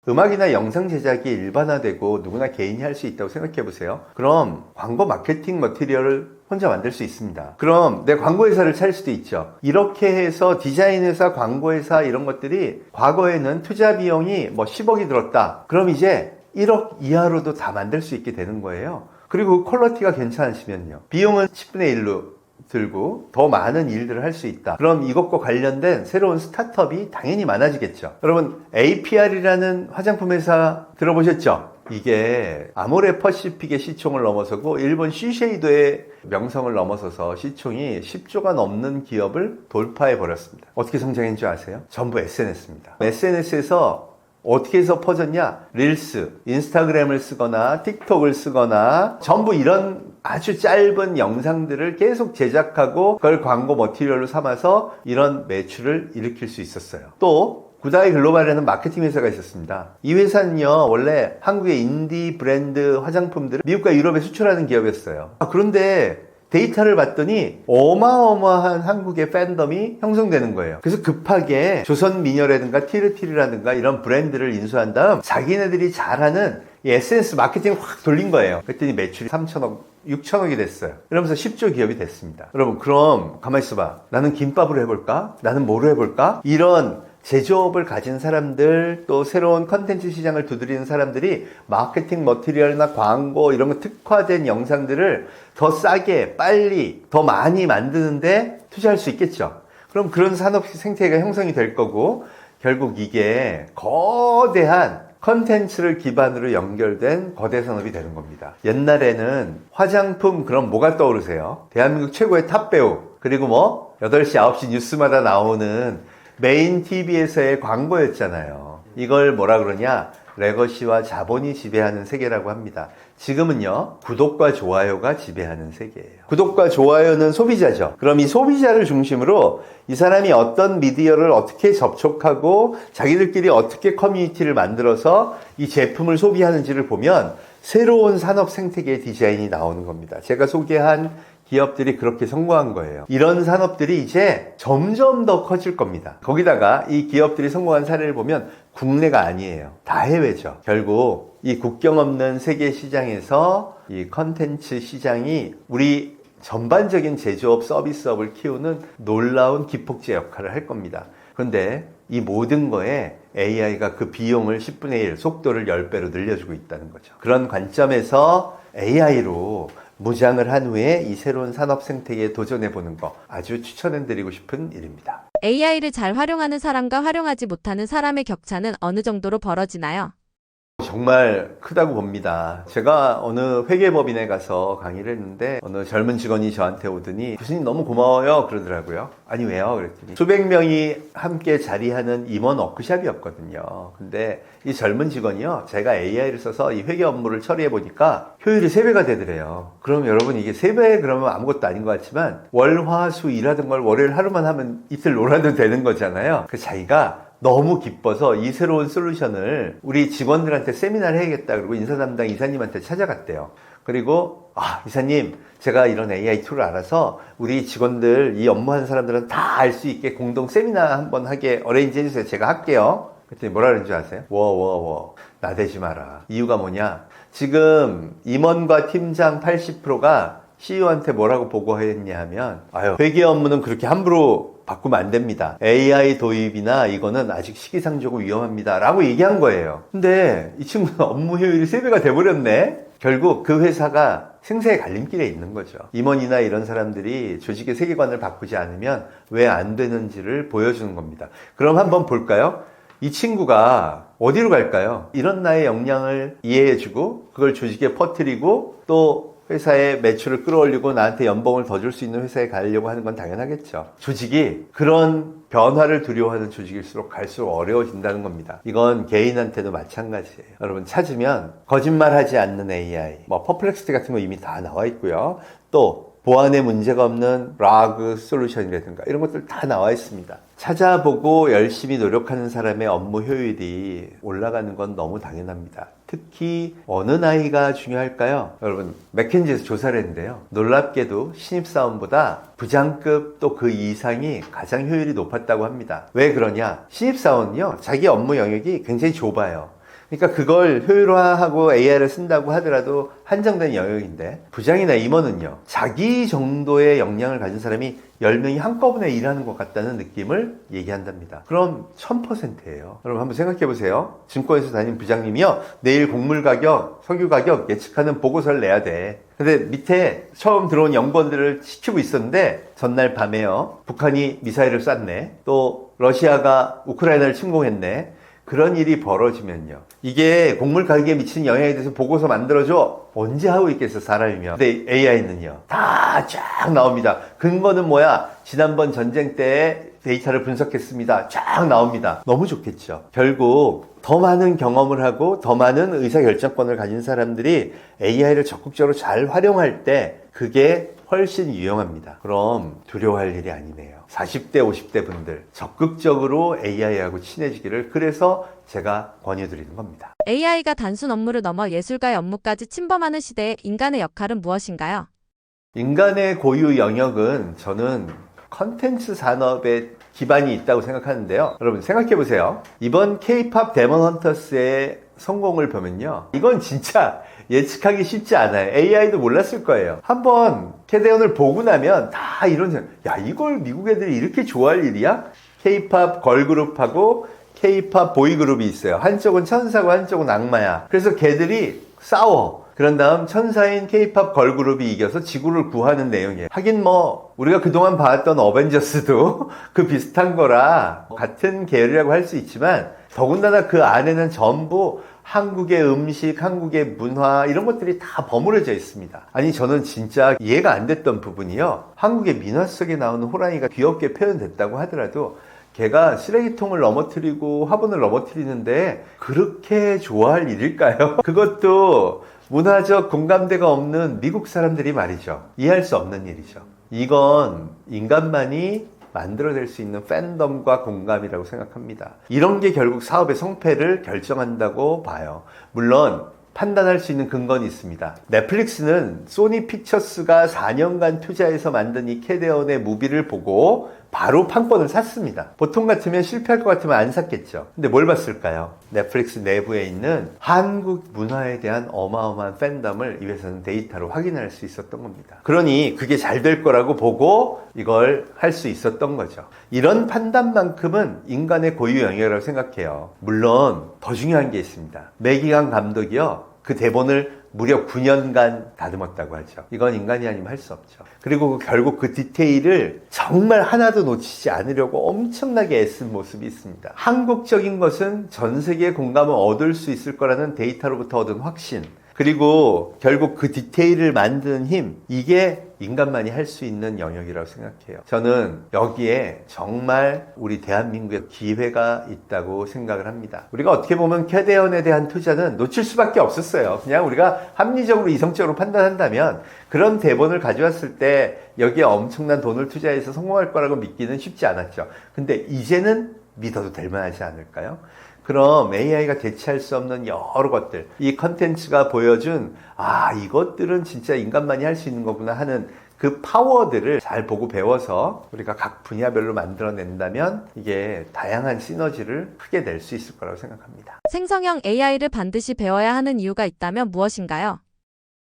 음악이나 영상 제작이 일반화되고 누구나 개인이 할 수 있다고 생각해 보세요. 그럼 광고 마케팅 머티리얼을 혼자 만들 수 있습니다. 그럼 내 광고회사를 차릴 수도 있죠. 이렇게 해서 디자인회사, 광고회사 이런 것들이 과거에는 투자 비용이 뭐 10억이 들었다. 그럼 이제 1억 이하로도 다 만들 수 있게 되는 거예요. 그리고 퀄리티가 괜찮으시면요, 비용은 10분의 1로 들고 더 많은 일들을 할 수 있다. 그럼 이것과 관련된 새로운 스타트업이 당연히 많아지겠죠. 여러분, APR이라는 화장품 회사 들어보셨죠? 이게 아모레 퍼시픽의 시총을 넘어서고 일본 시쉐이도의 명성을 넘어서서 시총이 10조가 넘는 기업을 돌파해 버렸습니다. 어떻게 성장했는지 아세요? 전부 SNS입니다. SNS에서 어떻게 해서 퍼졌냐? 릴스, 인스타그램을 쓰거나 틱톡을 쓰거나 전부 이런 아주 짧은 영상들을 계속 제작하고 그걸 광고 머티리얼로 삼아서 이런 매출을 일으킬 수 있었어요. 또 구다이 글로벌이라는 마케팅 회사가 있었습니다. 이 회사는요, 원래 한국의 인디 브랜드 화장품들을 미국과 유럽에 수출하는 기업이었어요. 그런데 데이터를 봤더니 어마어마한 한국의 팬덤이 형성되는 거예요. 그래서 급하게 조선미녀라든가 티르티르라든가 이런 브랜드를 인수한 다음 자기네들이 잘하는 이 SNS 마케팅을 확 돌린 거예요. 그랬더니 매출이 3천억, 6천억이 됐어요. 이러면서 10조 기업이 됐습니다. 여러분, 그럼 가만히 있어봐. 나는 김밥으로 해볼까? 나는 뭐로 해볼까? 이런 제조업을 가진 사람들, 또 새로운 컨텐츠 시장을 두드리는 사람들이 마케팅 머티리얼이나 광고 이런 거 특화된 영상들을 더 싸게, 빨리, 더 많이 만드는데 투자할 수 있겠죠. 그럼 그런 산업 생태계가 형성이 될 거고, 결국 이게 거대한 컨텐츠를 기반으로 연결된 거대 산업이 되는 겁니다. 옛날에는 화장품, 그럼 뭐가 떠오르세요? 대한민국 최고의 탑 배우, 그리고 뭐 8시, 9시 뉴스마다 나오는 메인 TV에서의 광고였잖아요. 이걸 뭐라 그러냐? 레거시와 자본이 지배하는 세계라고 합니다. 지금은요, 구독과 좋아요가 지배하는 세계예요. 구독과 좋아요는 소비자죠. 그럼 이 소비자를 중심으로 이 사람이 어떤 미디어를 어떻게 접촉하고 자기들끼리 어떻게 커뮤니티를 만들어서 이 제품을 소비하는지를 보면 새로운 산업 생태계의 디자인이 나오는 겁니다. 제가 소개한 기업들이 그렇게 성공한 거예요. 이런 산업들이 이제 점점 더 커질 겁니다. 거기다가 이 기업들이 성공한 사례를 보면 국내가 아니에요. 다 해외죠. 결국 이 국경 없는 세계 시장에서 이 컨텐츠 시장이 우리 전반적인 제조업, 서비스업을 키우는 놀라운 기폭제 역할을 할 겁니다. 그런데 이 모든 거에 AI가 그 비용을 10분의 1, 속도를 10배로 늘려주고 있다는 거죠. 그런 관점에서 AI로 무장을 한 후에 이 새로운 산업 생태계에 도전해보는 거 아주 추천해드리고 싶은 일입니다. AI를 잘 활용하는 사람과 활용하지 못하는 사람의 격차는 어느 정도로 벌어지나요? 정말 크다고 봅니다. 제가 어느 회계법인에 가서 강의를 했는데 어느 젊은 직원이 저한테 오더니 교수님 너무 고마워요 그러더라고요. 아니 왜요? 그랬더니 수백 명이 함께 자리하는 임원 워크숍이었거든요. 근데 이 젊은 직원이요, 제가 AI를 써서 이 회계 업무를 처리해 보니까 효율이 3배가 되더래요. 그럼 여러분 이게 3배 그러면 아무것도 아닌 것 같지만 월, 화, 수 일하던 걸 월요일 하루만 하면 이틀 놀아도 되는 거잖아요. 그 자기가 너무 기뻐서 이 새로운 솔루션을 우리 직원들한테 세미나를 해야겠다. 그리고 인사 담당 이사님한테 찾아갔대요. 그리고 이사님, 제가 이런 AI 툴을 알아서 우리 직원들, 이 업무하는 사람들은 다 알 수 있게 공동 세미나 한번 하게 어레인지 해주세요. 제가 할게요. 그랬더니 뭐라 그러는 줄 아세요? 나대지 마라. 이유가 뭐냐? 지금 임원과 팀장 80%가 CEO한테 뭐라고 보고했냐 하면 회계 업무는 그렇게 함부로 바꾸면 안 됩니다. AI 도입이나 이거는 아직 시기상조고 위험합니다. 라고 얘기한 거예요. 근데 이 친구는 업무 효율이 3배가 돼버렸네? 결국 그 회사가 생사의 갈림길에 있는 거죠. 임원이나 이런 사람들이 조직의 세계관을 바꾸지 않으면 왜 안 되는지를 보여주는 겁니다. 그럼 한번 볼까요? 이 친구가 어디로 갈까요? 이런 나의 역량을 이해해주고 그걸 조직에 퍼뜨리고 또 회사의 매출을 끌어올리고 나한테 연봉을 더 줄 수 있는 회사에 가려고 하는 건 당연하겠죠. 조직이 그런 변화를 두려워하는 조직일수록 갈수록 어려워진다는 겁니다. 이건 개인한테도 마찬가지예요. 여러분 찾으면 거짓말하지 않는 AI, 퍼플렉스티 같은 거 이미 다 나와 있고요. 또 보안에 문제가 없는 라그 솔루션이라든가 이런 것들 다 나와 있습니다. 찾아보고 열심히 노력하는 사람의 업무 효율이 올라가는 건 너무 당연합니다. 특히 어느 나이가 중요할까요? 여러분 맥켄지에서 조사를 했는데요. 놀랍게도 신입사원보다 부장급 또 그 이상이 가장 효율이 높았다고 합니다. 왜 그러냐? 신입사원은요, 자기 업무 영역이 굉장히 좁아요. 그러니까 그걸 효율화하고 AI를 쓴다고 하더라도 한정된 영역인데, 부장이나 임원은요, 자기 정도의 역량을 가진 사람이 10명이 한꺼번에 일하는 것 같다는 느낌을 얘기한답니다. 그럼 1000%예요. 여러분 한번 생각해 보세요. 증권회사 다니는 부장님이요, 내일 곡물 가격, 석유 가격 예측하는 보고서를 내야 돼. 근데 밑에 처음 들어온 연구원들을 시키고 있었는데 전날 밤에요, 북한이 미사일을 쐈네, 또 러시아가 우크라이나를 침공했네. 그런 일이 벌어지면요, 이게 곡물 가격에 미치는 영향에 대해서 보고서 만들어줘. 언제 하고 있겠어, 사람이면. 근데 AI는요, 다 쫙 나옵니다. 근거는 뭐야? 지난번 전쟁 때 데이터를 분석했습니다. 쫙 나옵니다. 너무 좋겠죠. 결국 더 많은 경험을 하고 더 많은 의사결정권을 가진 사람들이 AI를 적극적으로 잘 활용할 때 그게 훨씬 유용합니다. 그럼 두려워할 일이 아니네요. 40대, 50대 분들 적극적으로 AI하고 친해지기를, 그래서 제가 권유드리는 겁니다. AI가 단순 업무를 넘어 예술가의 업무까지 침범하는 시대에 인간의 역할은 무엇인가요? 인간의 고유 영역은 저는 컨텐츠 산업에 기반이 있다고 생각하는데요. 여러분 생각해 보세요. 이번 K-POP 데몬 헌터스의 성공을 보면요, 이건 진짜 예측하기 쉽지 않아요. AI도 몰랐을 거예요. 한번 캐대언을 보고 나면 다 이런 생각, 야, 이걸 미국 애들이 이렇게 좋아할 일이야? K-POP 걸그룹하고 K-POP 보이그룹이 있어요. 한쪽은 천사고 한쪽은 악마야. 그래서 걔들이 싸워. 그런 다음 천사인 K-POP 걸그룹이 이겨서 지구를 구하는 내용이에요. 하긴 우리가 그동안 봐왔던 어벤져스도 그 비슷한 거라 같은 계열이라고 할 수 있지만, 더군다나 그 안에는 전부 한국의 음식, 한국의 문화, 이런 것들이 다 버무려져 있습니다. 아니, 저는 진짜 이해가 안 됐던 부분이요, 한국의 민화 속에 나오는 호랑이가 귀엽게 표현됐다고 하더라도 걔가 쓰레기통을 넘어뜨리고 화분을 넘어뜨리는데 그렇게 좋아할 일일까요? 그것도 문화적 공감대가 없는 미국 사람들이 말이죠. 이해할 수 없는 일이죠. 이건 인간만이 만들어낼 수 있는 팬덤과 공감이라고 생각합니다. 이런 게 결국 사업의 성패를 결정한다고 봐요. 물론 판단할 수 있는 근거는 있습니다. 넷플릭스는 소니 픽처스가 4년간 투자해서 만든 이 캐데언의 무비를 보고 바로 판권을 샀습니다. 보통 같으면 실패할 것 같으면 안 샀겠죠. 근데 뭘 봤을까요? 넷플릭스 내부에 있는 한국 문화에 대한 어마어마한 팬덤을 이 회사는 데이터로 확인할 수 있었던 겁니다. 그러니 그게 잘 될 거라고 보고 이걸 할 수 있었던 거죠. 이런 판단만큼은 인간의 고유 영역이라고 생각해요. 물론 더 중요한 게 있습니다. 매기강 감독이요. 그 대본을 무려 9년간 다듬었다고 하죠. 이건 인간이 아니면 할 수 없죠. 그리고 결국 그 디테일을 정말 하나도 놓치지 않으려고 엄청나게 애쓴 모습이 있습니다. 한국적인 것은 전 세계의 공감을 얻을 수 있을 거라는 데이터로부터 얻은 확신, 그리고 결국 그 디테일을 만드는 힘, 이게 인간만이 할 수 있는 영역이라고 생각해요. 저는 여기에 정말 우리 대한민국의 기회가 있다고 생각을 합니다. 우리가 어떻게 보면 캐데언에 대한 투자는 놓칠 수밖에 없었어요. 그냥 우리가 합리적으로 이성적으로 판단한다면 그런 대본을 가져왔을 때 여기에 엄청난 돈을 투자해서 성공할 거라고 믿기는 쉽지 않았죠. 근데 이제는 믿어도 될 만하지 않을까요? 그럼 AI가 대체할 수 없는 여러 것들, 이 컨텐츠가 보여준 이것들은 진짜 인간만이 할 수 있는 거구나 하는 그 파워들을 잘 보고 배워서 우리가 각 분야별로 만들어낸다면 이게 다양한 시너지를 크게 낼 수 있을 거라고 생각합니다. 생성형 AI를 반드시 배워야 하는 이유가 있다면 무엇인가요?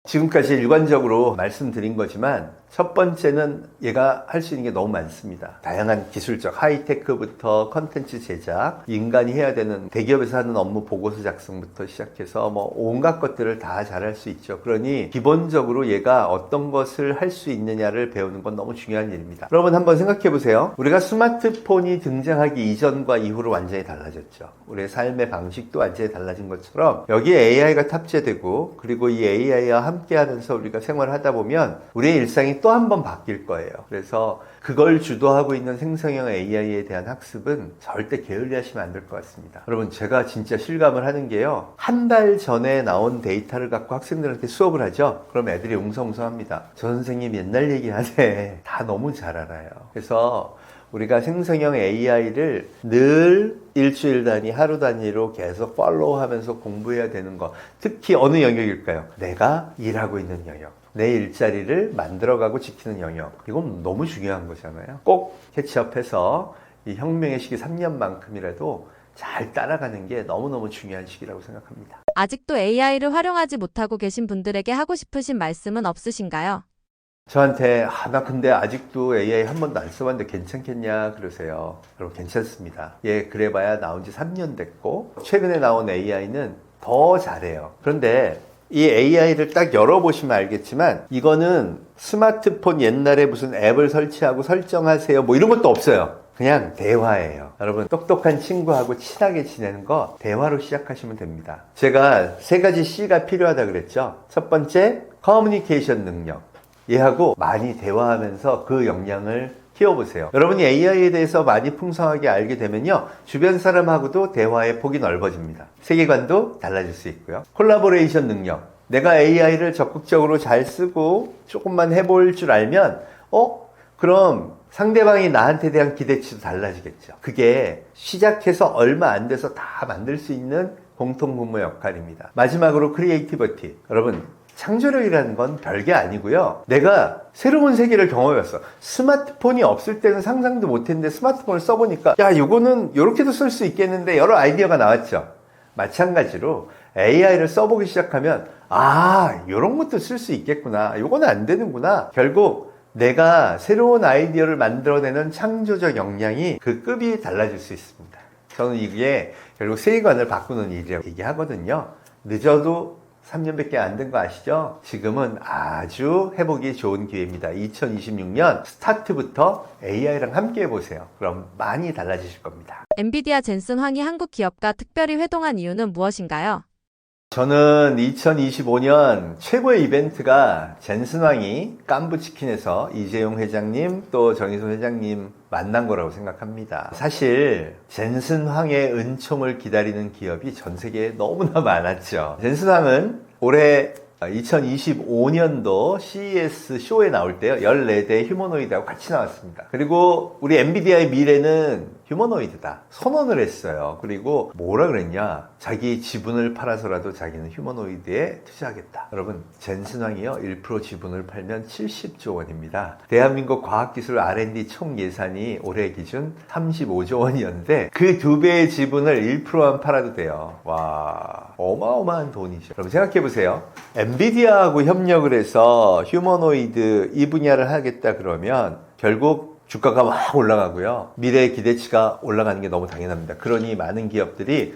지금까지 일관적으로 말씀드린 거지만 첫 번째는 얘가 할 수 있는 게 너무 많습니다. 다양한 기술적 하이테크부터 컨텐츠 제작, 인간이 해야 되는 대기업에서 하는 업무 보고서 작성부터 시작해서 온갖 것들을 다 잘할 수 있죠. 그러니 기본적으로 얘가 어떤 것을 할 수 있느냐를 배우는 건 너무 중요한 일입니다. 여러분 한번 생각해 보세요. 우리가 스마트폰이 등장하기 이전과 이후로 완전히 달라졌죠. 우리의 삶의 방식도 완전히 달라진 것처럼 여기에 AI가 탑재되고 그리고 이 AI와 함께 하면서 우리가 생활을 하다 보면 우리의 일상이 또 한 번 바뀔 거예요. 그래서 그걸 주도하고 있는 생성형 AI에 대한 학습은 절대 게을리 하시면 안 될 것 같습니다. 여러분 제가 진짜 실감을 하는 게요. 한 달 전에 나온 데이터를 갖고 학생들한테 수업을 하죠. 그럼 애들이 웅성웅성합니다. 저 선생님 옛날 얘기하네. 다 너무 잘 알아요. 그래서 우리가 생성형 AI를 늘 일주일 단위, 하루 단위로 계속 팔로우하면서 공부해야 되는 거. 특히 어느 영역일까요? 내가 일하고 있는 영역. 내 일자리를 만들어가고 지키는 영역. 이건 너무 중요한 거잖아요. 꼭 캐치업해서 이 혁명의 시기 3년만큼이라도 잘 따라가는 게 너무너무 중요한 시기라고 생각합니다. 아직도 AI를 활용하지 못하고 계신 분들에게 하고 싶으신 말씀은 없으신가요? 저한테 나 근데 아직도 AI 한 번도 안 써봤는데 괜찮겠냐 그러세요. 여러분 괜찮습니다. 그래봐야 나온 지 3년 됐고 최근에 나온 AI는 더 잘해요. 그런데 이 AI를 딱 열어보시면 알겠지만 이거는 스마트폰 옛날에 무슨 앱을 설치하고 설정하세요 이런 것도 없어요. 그냥 대화예요. 여러분 똑똑한 친구하고 친하게 지내는 거 대화로 시작하시면 됩니다. 제가 3가지 C가 필요하다 그랬죠. 첫 번째 커뮤니케이션 능력. 얘하고 많이 대화하면서 그 역량을 키워보세요. 여러분이 AI에 대해서 많이 풍성하게 알게 되면요. 주변 사람하고도 대화의 폭이 넓어집니다. 세계관도 달라질 수 있고요. 콜라보레이션 능력. 내가 AI를 적극적으로 잘 쓰고 조금만 해볼 줄 알면 그럼 상대방이 나한테 대한 기대치도 달라지겠죠. 그게 시작해서 얼마 안 돼서 다 만들 수 있는 공통분모 역할입니다. 마지막으로 크리에이티비티. 여러분 창조력이라는 건 별게 아니고요. 내가 새로운 세계를 경험해봤어. 스마트폰이 없을 때는 상상도 못했는데 스마트폰을 써보니까 이거는 이렇게도 쓸 수 있겠는데 여러 아이디어가 나왔죠. 마찬가지로 AI를 써보기 시작하면 이런 것도 쓸 수 있겠구나. 이거는 안 되는구나. 결국 내가 새로운 아이디어를 만들어내는 창조적 역량이 그 급이 달라질 수 있습니다. 저는 이게 결국 세계관을 바꾸는 일이라고 얘기하거든요. 늦어도 3년밖에 안 된 거 아시죠? 지금은 아주 해보기 좋은 기회입니다. 2026년 스타트부터 AI랑 함께 해보세요. 그럼 많이 달라지실 겁니다. 엔비디아 젠슨 황이 한국 기업과 특별히 회동한 이유는 무엇인가요? 저는 2025년 최고의 이벤트가 젠슨왕이 깐부치킨에서 이재용 회장님 또 정의선 회장님 만난 거라고 생각합니다. 사실 젠슨왕의 은총을 기다리는 기업이 전 세계에 너무나 많았죠. 젠슨왕은 올해 2025년도 CES 쇼에 나올 때요 14대 휴머노이드하고 같이 나왔습니다. 그리고 우리 엔비디아의 미래는 휴머노이드다 선언을 했어요. 그리고 뭐라 그랬냐, 자기 지분을 팔아서라도 자기는 휴머노이드에 투자하겠다. 여러분, 젠슨왕이요 1% 지분을 팔면 70조 원입니다. 대한민국 과학기술 R&D 총 예산이 올해 기준 35조 원이었는데 그 2배의 지분을 1%만 팔아도 돼요. 와, 어마어마한 돈이죠. 여러분 생각해보세요. 엔비디아하고 협력을 해서 휴머노이드 이 분야를 하겠다 그러면 결국 주가가 막 올라가고요. 미래의 기대치가 올라가는 게 너무 당연합니다. 그러니 많은 기업들이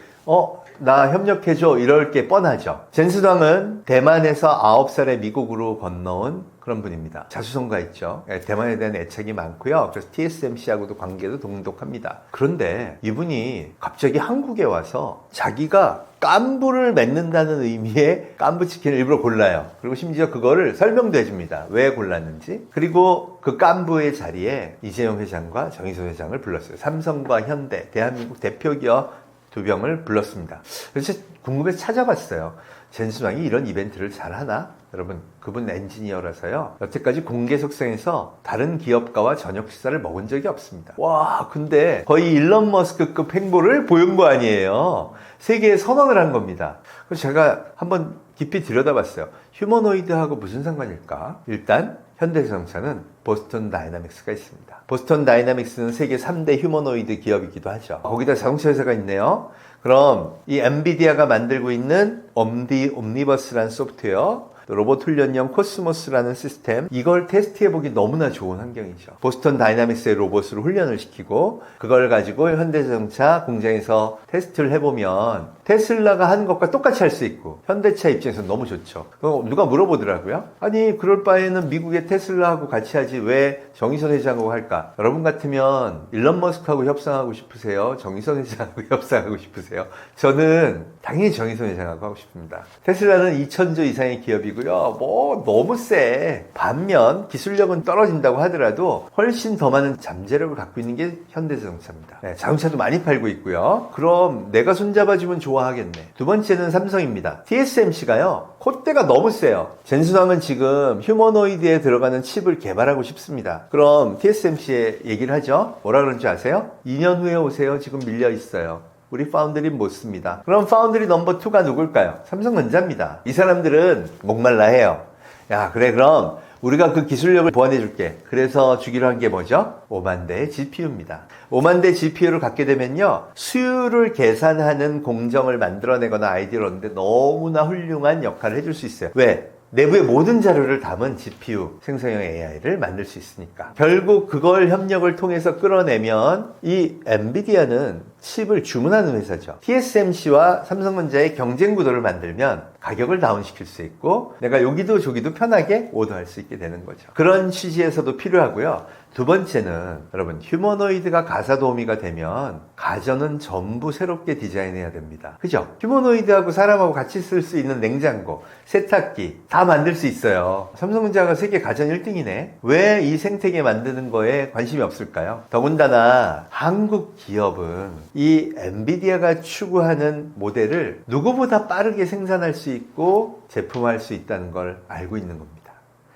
나 협력해줘 이럴 게 뻔하죠. 젠슨왕은 대만에서 9살에 미국으로 건너온 그런 분입니다. 자수성가 있죠. 대만에 대한 애착이 많고요. 그래서 TSMC하고도 관계도 동독합니다. 그런데 이분이 갑자기 한국에 와서 자기가 깐부를 맺는다는 의미의 깐부치킨을 일부러 골라요. 그리고 심지어 그거를 설명도 해줍니다. 왜 골랐는지. 그리고 그 깐부의 자리에 이재용 회장과 정의선 회장을 불렀어요. 삼성과 현대, 대한민국 대표기업 2명을 불렀습니다. 그래서 궁금해서 찾아봤어요. 젠슨왕이 이런 이벤트를 잘 하나? 여러분, 그분 엔지니어라서요. 여태까지 공개 속성에서 다른 기업가와 저녁 식사를 먹은 적이 없습니다. 와, 근데 거의 일론 머스크급 행보를 보인 거 아니에요. 세계에 선언을 한 겁니다. 그래서 제가 한번 깊이 들여다봤어요. 휴머노이드하고 무슨 상관일까? 일단 현대자동차는 보스턴 다이나믹스가 있습니다. 보스턴 다이나믹스는 세계 3대 휴머노이드 기업이기도 하죠. 거기다 자동차 회사가 있네요. 그럼 이 엔비디아가 만들고 있는 옴니버스라는 소프트웨어, 또 로봇 훈련용 코스모스라는 시스템, 이걸 테스트해보기 너무나 좋은 환경이죠. 보스턴 다이나믹스의 로봇으로 훈련을 시키고 그걸 가지고 현대자동차 공장에서 테스트를 해보면 테슬라가 하는 것과 똑같이 할 수 있고 현대차 입장에서 너무 좋죠. 누가 물어보더라고요. 아니 그럴 바에는 미국의 테슬라하고 같이 하지 왜 정의선 회장하고 할까? 여러분 같으면 일론 머스크하고 협상하고 싶으세요? 정의선 회장하고 협상하고 싶으세요? 저는 당연히 정의선 회장하고 하고 싶습니다. 테슬라는 2,000조 이상의 기업이고요. 뭐 너무 세. 반면 기술력은 떨어진다고 하더라도 훨씬 더 많은 잠재력을 갖고 있는 게 현대자동차입니다. 네, 자동차도 많이 팔고 있고요. 그럼 내가 손잡아주면 좋아하겠네. 두 번째는 삼성입니다. TSMC가요. 콧대가 너무 세요. 젠슨왕은 지금 휴머노이드에 들어가는 칩을 개발하고 싶습니다. 그럼 TSMC에 얘기를 하죠. 뭐라 그런지 아세요? 2년 후에 오세요. 지금 밀려 있어요. 우리 파운드리 못 씁니다. 그럼 파운드리 넘버 2가 누굴까요? 삼성전자입니다. 이 사람들은 목말라 해요. 야, 그래, 그럼 우리가 그 기술력을 보완해 줄게. 그래서 주기로 한 게 뭐죠? 5만 대의 GPU입니다. 5만 대 GPU를 갖게 되면요, 수율을 계산하는 공정을 만들어내거나 아이디어를 얻는데 너무나 훌륭한 역할을 해줄 수 있어요. 왜? 내부의 모든 자료를 담은 GPU, 생성형 AI를 만들 수 있으니까. 결국 그걸 협력을 통해서 끌어내면 이 엔비디아는 칩을 주문하는 회사죠. TSMC와 삼성전자의 경쟁 구도를 만들면 가격을 다운시킬 수 있고 내가 여기도 저기도 편하게 오더할 수 있게 되는 거죠. 그런 취지에서도 필요하고요. 두 번째는 여러분, 휴머노이드가 가사 도우미가 되면 가전은 전부 새롭게 디자인해야 됩니다. 그죠? 휴머노이드하고 사람하고 같이 쓸 수 있는 냉장고, 세탁기 다 만들 수 있어요. 삼성전자가 세계 가전 1등이네. 왜 이 생태계 만드는 거에 관심이 없을까요? 더군다나 한국 기업은 이 엔비디아가 추구하는 모델을 누구보다 빠르게 생산할 수 있고 제품화할 수 있다는 걸 알고 있는 겁니다.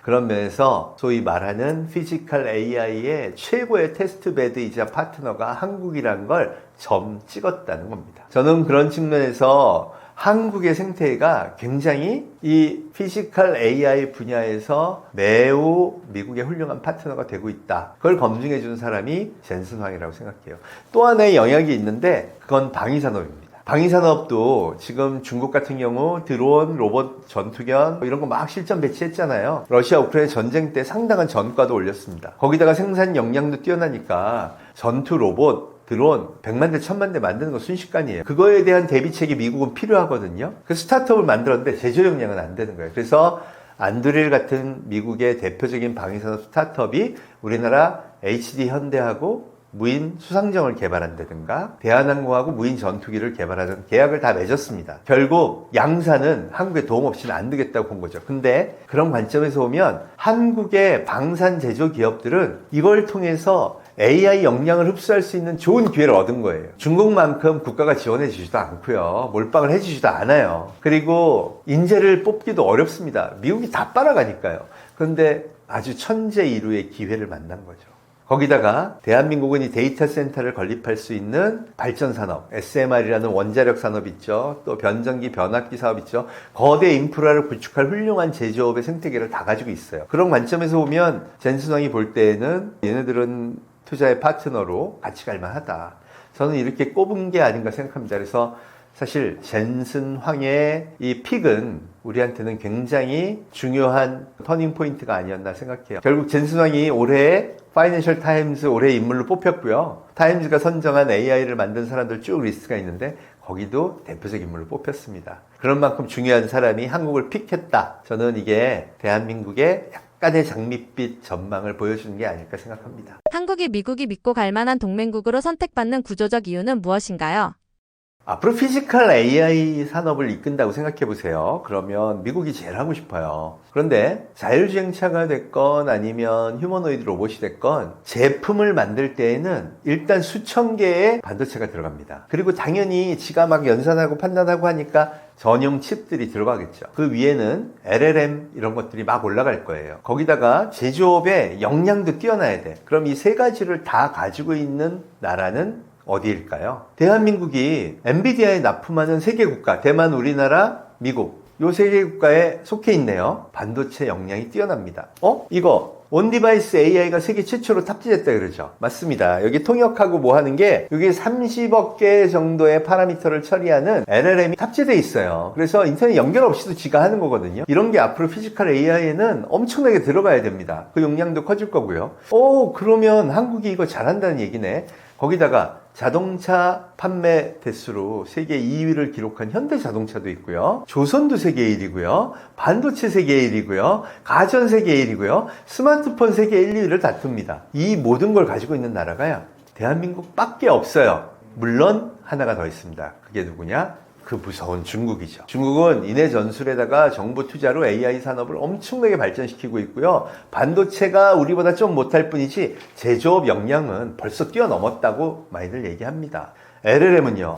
그런 면에서 소위 말하는 피지컬 AI의 최고의 테스트베드이자 파트너가 한국이라는 걸 점 찍었다는 겁니다. 저는 그런 측면에서 한국의 생태계가 굉장히 이 피지컬 AI 분야에서 매우 미국의 훌륭한 파트너가 되고 있다. 그걸 검증해 주는 사람이 젠슨황이라고 생각해요. 또 하나의 영역이 있는데 그건 방위산업입니다. 방위산업도 지금 중국 같은 경우 드론, 로봇, 전투견 이런 거 막 실전 배치했잖아요. 러시아 우크라이나 전쟁 때 상당한 전과도 올렸습니다. 거기다가 생산 역량도 뛰어나니까 전투 로봇, 드론 100만 대, 1000만 대 만드는 거 순식간이에요. 그거에 대한 대비책이 미국은 필요하거든요. 그 스타트업을 만들었는데 제조 역량은 안 되는 거예요. 그래서 안드릴 같은 미국의 대표적인 방위산업 스타트업이 우리나라 HD 현대하고 무인 수상정을 개발한다든가 대한항공하고 무인 전투기를 개발하는 계약을 다 맺었습니다. 결국 양사는 한국에 도움 없이는 안 되겠다고 본 거죠. 근데 그런 관점에서 보면 한국의 방산 제조 기업들은 이걸 통해서 AI 역량을 흡수할 수 있는 좋은 기회를 얻은 거예요. 중국만큼 국가가 지원해 주지도 않고요. 몰빵을 해 주지도 않아요. 그리고 인재를 뽑기도 어렵습니다. 미국이 다 빨아가니까요. 그런데 아주 천재이루의 기회를 만난 거죠. 거기다가 대한민국은 이 데이터 센터를 건립할 수 있는 발전 산업, SMR이라는 원자력 산업 있죠. 또 변전기, 변압기 사업 있죠. 거대 인프라를 구축할 훌륭한 제조업의 생태계를 다 가지고 있어요. 그런 관점에서 보면 젠슨왕이 볼 때에는 얘네들은 투자의 파트너로 같이 갈 만하다. 저는 이렇게 꼽은 게 아닌가 생각합니다. 그래서 사실 젠슨 황의 이 픽은 우리한테는 굉장히 중요한 터닝 포인트가 아니었나 생각해요. 결국 젠슨 황이 올해 파이낸셜 타임즈 올해의 인물로 뽑혔고요. 타임즈가 선정한 AI를 만든 사람들 쭉 리스트가 있는데 거기도 대표적 인물로 뽑혔습니다. 그런 만큼 중요한 사람이 한국을 픽했다. 저는 이게 대한민국의 약간의 장밋빛 전망을 보여주는 게 아닐까 생각합니다. 한국이 미국이 믿고 갈 만한 동맹국으로 선택받는 구조적 이유는 무엇인가요? 앞으로 피지컬 AI 산업을 이끈다고 생각해 보세요. 그러면 미국이 제일 하고 싶어요. 그런데 자율주행차가 됐건 아니면 휴머노이드 로봇이 됐건 제품을 만들 때에는 일단 수천 개의 반도체가 들어갑니다. 그리고 당연히 지가 막 연산하고 판단하고 하니까 전용 칩들이 들어가겠죠. 그 위에는 LLM 이런 것들이 막 올라갈 거예요. 거기다가 제조업의 역량도 뛰어나야 돼. 그럼 이 세 가지를 다 가지고 있는 나라는 어디일까요? 대한민국이 엔비디아에 납품하는 세계 국가, 대만, 우리나라, 미국 요 세 개 국가에 속해 있네요. 반도체 역량이 뛰어납니다. 이거 온디바이스 AI가 세계 최초로 탑재됐다 그러죠. 맞습니다. 여기 통역하고 뭐 하는 게 여기 30억 개 정도의 파라미터를 처리하는 LLM이 탑재되어 있어요. 그래서 인터넷 연결 없이도 지가 하는 거거든요. 이런 게 앞으로 피지컬 AI에는 엄청나게 들어가야 됩니다. 그 용량도 커질 거고요. 그러면 한국이 이거 잘한다는 얘기네. 거기다가 자동차 판매 대수로 세계 2위를 기록한 현대자동차도 있고요. 조선도 세계 1위고요. 반도체 세계 1위고요. 가전 세계 1위고요. 스마트폰 세계 1, 2위를 다툽니다. 이 모든 걸 가지고 있는 나라가 대한민국밖에 없어요. 물론 하나가 더 있습니다. 그게 누구냐? 그 무서운 중국이죠. 중국은 인해 전술에다가 정부 투자로 AI 산업을 엄청나게 발전시키고 있고요. 반도체가 우리보다 좀 못할 뿐이지 제조업 역량은 벌써 뛰어넘었다고 많이들 얘기합니다. LLM은요.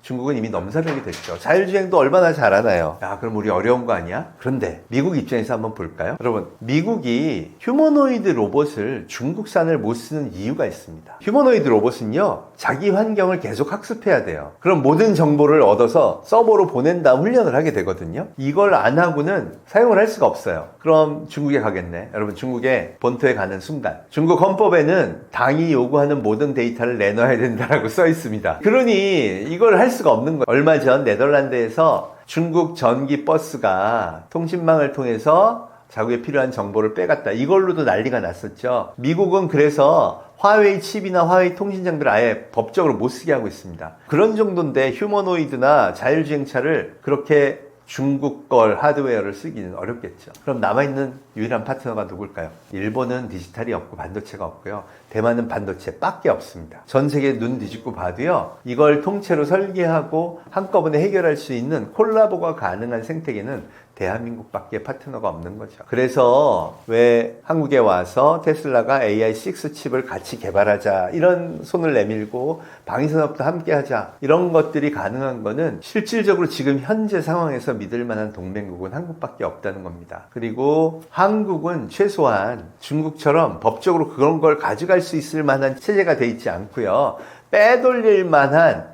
중국은 이미 넘사벽이 됐죠. 자율주행도 얼마나 잘하나요? 그럼 우리 어려운 거 아니야? 그런데 미국 입장에서 한번 볼까요? 여러분, 미국이 휴머노이드 로봇을 중국산을 못 쓰는 이유가 있습니다. 휴머노이드 로봇은요, 자기 환경을 계속 학습해야 돼요. 그럼 모든 정보를 얻어서 서버로 보낸 다음 훈련을 하게 되거든요. 이걸 안 하고는 사용을 할 수가 없어요. 그럼 중국에 가겠네. 여러분, 중국에 본토에 가는 순간 중국 헌법에는 당이 요구하는 모든 데이터를 내놔야 된다라고 써 있습니다. 그러니 이걸 할 수가 없는 거예요. 얼마 전 네덜란드에서 중국 전기 버스가 통신망을 통해서 자국에 필요한 정보를 빼갔다. 이걸로도 난리가 났었죠. 미국은 그래서 화웨이 칩이나 화웨이 통신장들을 아예 법적으로 못 쓰게 하고 있습니다. 그런 정도인데 휴머노이드나 자율주행차를 그렇게 중국 걸 하드웨어를 쓰기는 어렵겠죠. 그럼 남아있는 유일한 파트너가 누굴까요? 일본은 디지털이 없고 반도체가 없고요. 대만은 반도체밖에 없습니다. 전 세계 눈 뒤집고 봐도요. 이걸 통째로 설계하고 한꺼번에 해결할 수 있는 콜라보가 가능한 생태계는 대한민국밖에 파트너가 없는 거죠. 그래서 왜 한국에 와서 테슬라가 AI6 칩을 같이 개발하자 이런 손을 내밀고 방위산업도 함께 하자 이런 것들이 가능한 거는 실질적으로 지금 현재 상황에서 믿을 만한 동맹국은 한국밖에 없다는 겁니다. 그리고 한국은 최소한 중국처럼 법적으로 그런 걸 가져갈 수 있을 만한 체제가 돼 있지 않고요. 빼돌릴 만한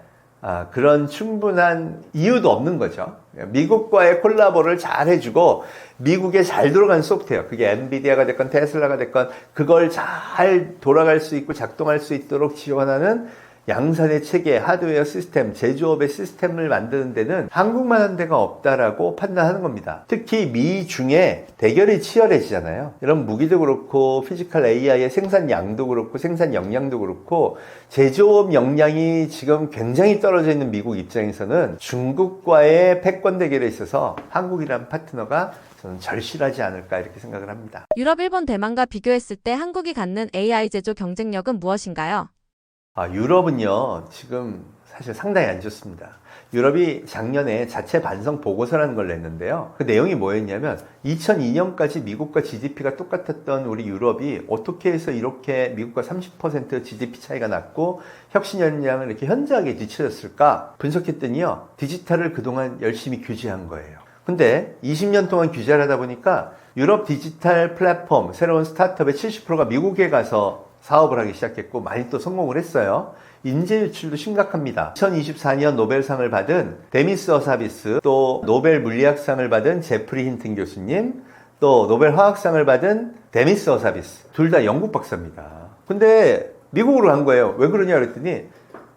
그런 충분한 이유도 없는 거죠. 미국과의 콜라보를 잘 해주고 미국에 잘 돌아가는 소프트웨어, 그게 엔비디아가 됐건 테슬라가 됐건 그걸 잘 돌아갈 수 있고 작동할 수 있도록 지원하는 양산의 체계, 하드웨어 시스템, 제조업의 시스템을 만드는 데는 한국만 한 데가 없다라고 판단하는 겁니다. 특히 미중에 대결이 치열해지잖아요. 이런 무기도 그렇고 피지컬 AI의 생산량도 그렇고 생산 역량도 그렇고 제조업 역량이 지금 굉장히 떨어져 있는 미국 입장에서는 중국과의 패권 대결에 있어서 한국이란 파트너가 저는 절실하지 않을까 이렇게 생각을 합니다. 유럽, 일본, 대만과 비교했을 때 한국이 갖는 AI 제조 경쟁력은 무엇인가요? 유럽은요, 지금 사실 상당히 안 좋습니다. 유럽이 작년에 자체 반성 보고서라는 걸 냈는데요. 그 내용이 뭐였냐면 2002년까지 미국과 GDP가 똑같았던 우리 유럽이 어떻게 해서 이렇게 미국과 30% GDP 차이가 났고 혁신 역량을 이렇게 현저하게 뒤처졌을까 분석했더니요. 디지털을 그동안 열심히 규제한 거예요. 근데 20년 동안 규제를 하다 보니까 유럽 디지털 플랫폼 새로운 스타트업의 70%가 미국에 가서 사업을 하기 시작했고 많이 또 성공을 했어요. 인재 유출도 심각합니다. 2024년 노벨상을 받은 데미스 어사비스, 또 노벨 물리학상을 받은 제프리 힌튼 교수님, 또 노벨 화학상을 받은 데미스 어사비스, 둘 다 영국 박사입니다. 근데 미국으로 간 거예요. 왜 그러냐 그랬더니